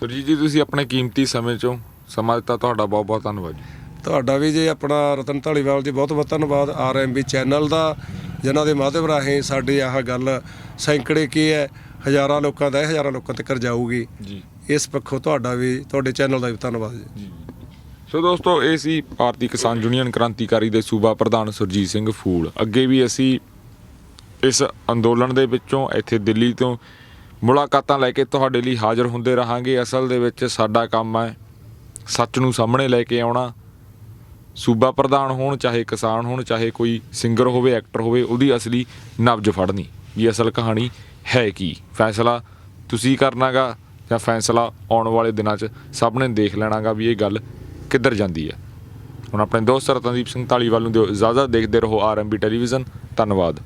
ਸੁਰਜੀਤ ਜੀ, ਤੁਸੀਂ ਆਪਣੇ ਕੀਮਤੀ ਸਮੇਂ 'ਚੋਂ ਸਮਾਂ ਦਿੱਤਾ, ਤੁਹਾਡਾ ਬਹੁਤ ਬਹੁਤ ਧੰਨਵਾਦ ਜੀ। ਤੁਹਾਡਾ ਵੀ ਜੀ, ਆਪਣਾ ਰਤਨ ਧਾਲੀਵਾਲ ਜੀ, ਬਹੁਤ ਬਹੁਤ ਧੰਨਵਾਦ। RMB ਚੈਨਲ ਦਾ, ਜਿਨ੍ਹਾਂ ਦੇ ਮਾਧਿਅਮ ਰਾਹੀਂ ਸਾਡੀ ਆਹ ਗੱਲ ਸੈਂਕੜੇ ਕੀ ਹੈ, ਹਜ਼ਾਰਾਂ ਲੋਕਾਂ ਦਾ, ਹਜ਼ਾਰਾਂ ਲੋਕਾਂ ਤੱਕ ਜਾਊਗੀ ਜੀ। ਇਸ ਪੱਖੋਂ ਤੁਹਾਡਾ ਵੀ, ਤੁਹਾਡੇ ਚੈਨਲ ਦਾ ਵੀ ਧੰਨਵਾਦ ਜੀ। ਸੋ ਦੋਸਤੋ, ਇਹ ਸੀ ਭਾਰਤੀ ਕਿਸਾਨ ਯੂਨੀਅਨ ਕ੍ਰਾਂਤੀਕਾਰੀ ਦੇ ਸੂਬਾ ਪ੍ਰਧਾਨ ਸੁਰਜੀਤ ਸਿੰਘ ਫੂਲ। ਅੱਗੇ ਵੀ ਅਸੀਂ ਇਸ ਅੰਦੋਲਨ ਦੇ ਵਿੱਚੋਂ ਇੱਥੇ ਦਿੱਲੀ ਤੋਂ ਮੁਲਾਕਾਤਾਂ ਲੈ ਕੇ ਤੁਹਾਡੇ ਲਈ ਹਾਜ਼ਰ ਹੁੰਦੇ ਰਹਾਂਗੇ। ਅਸਲ ਦੇ ਵਿੱਚ ਸਾਡਾ ਕੰਮ ਹੈ ਸੱਚ ਨੂੰ ਸਾਹਮਣੇ ਲੈ ਕੇ ਆਉਣਾ। ਸੂਬਾ ਪ੍ਰਧਾਨ ਹੋਣ, ਚਾਹੇ ਕਿਸਾਨ ਹੋਣ, ਚਾਹੇ ਕੋਈ ਸਿੰਗਰ ਹੋਵੇ, ਐਕਟਰ ਹੋਵੇ, ਉਹਦੀ ਅਸਲੀ ਨਬਜ਼ ਫੜਨੀ ਵੀ ਅਸਲ ਕਹਾਣੀ ਹੈ ਕੀ। ਫੈਸਲਾ ਤੁਸੀਂ ਕਰਨਾ ਗਾ, ਜਾਂ ਫੈਸਲਾ ਆਉਣ ਵਾਲੇ ਦਿਨਾਂ 'ਚ ਸਭ ਨੇ ਦੇਖ ਲੈਣਾ ਗਾ ਵੀ ਇਹ ਗੱਲ ਕਿੱਧਰ ਜਾਂਦੀ ਹੈ। ਹੁਣ ਆਪਣੇ ਦੋਸਤ ਰਤਨਦੀਪ ਸਿੰਘ ਧਾਲੀਵਾਲ ਨੂੰ ਦਿਓ ਇਜਾਜ਼ਤ। ਦੇਖਦੇ ਰਹੋ RMB ਟੈਲੀਵਿਜ਼ਨ। ਧੰਨਵਾਦ।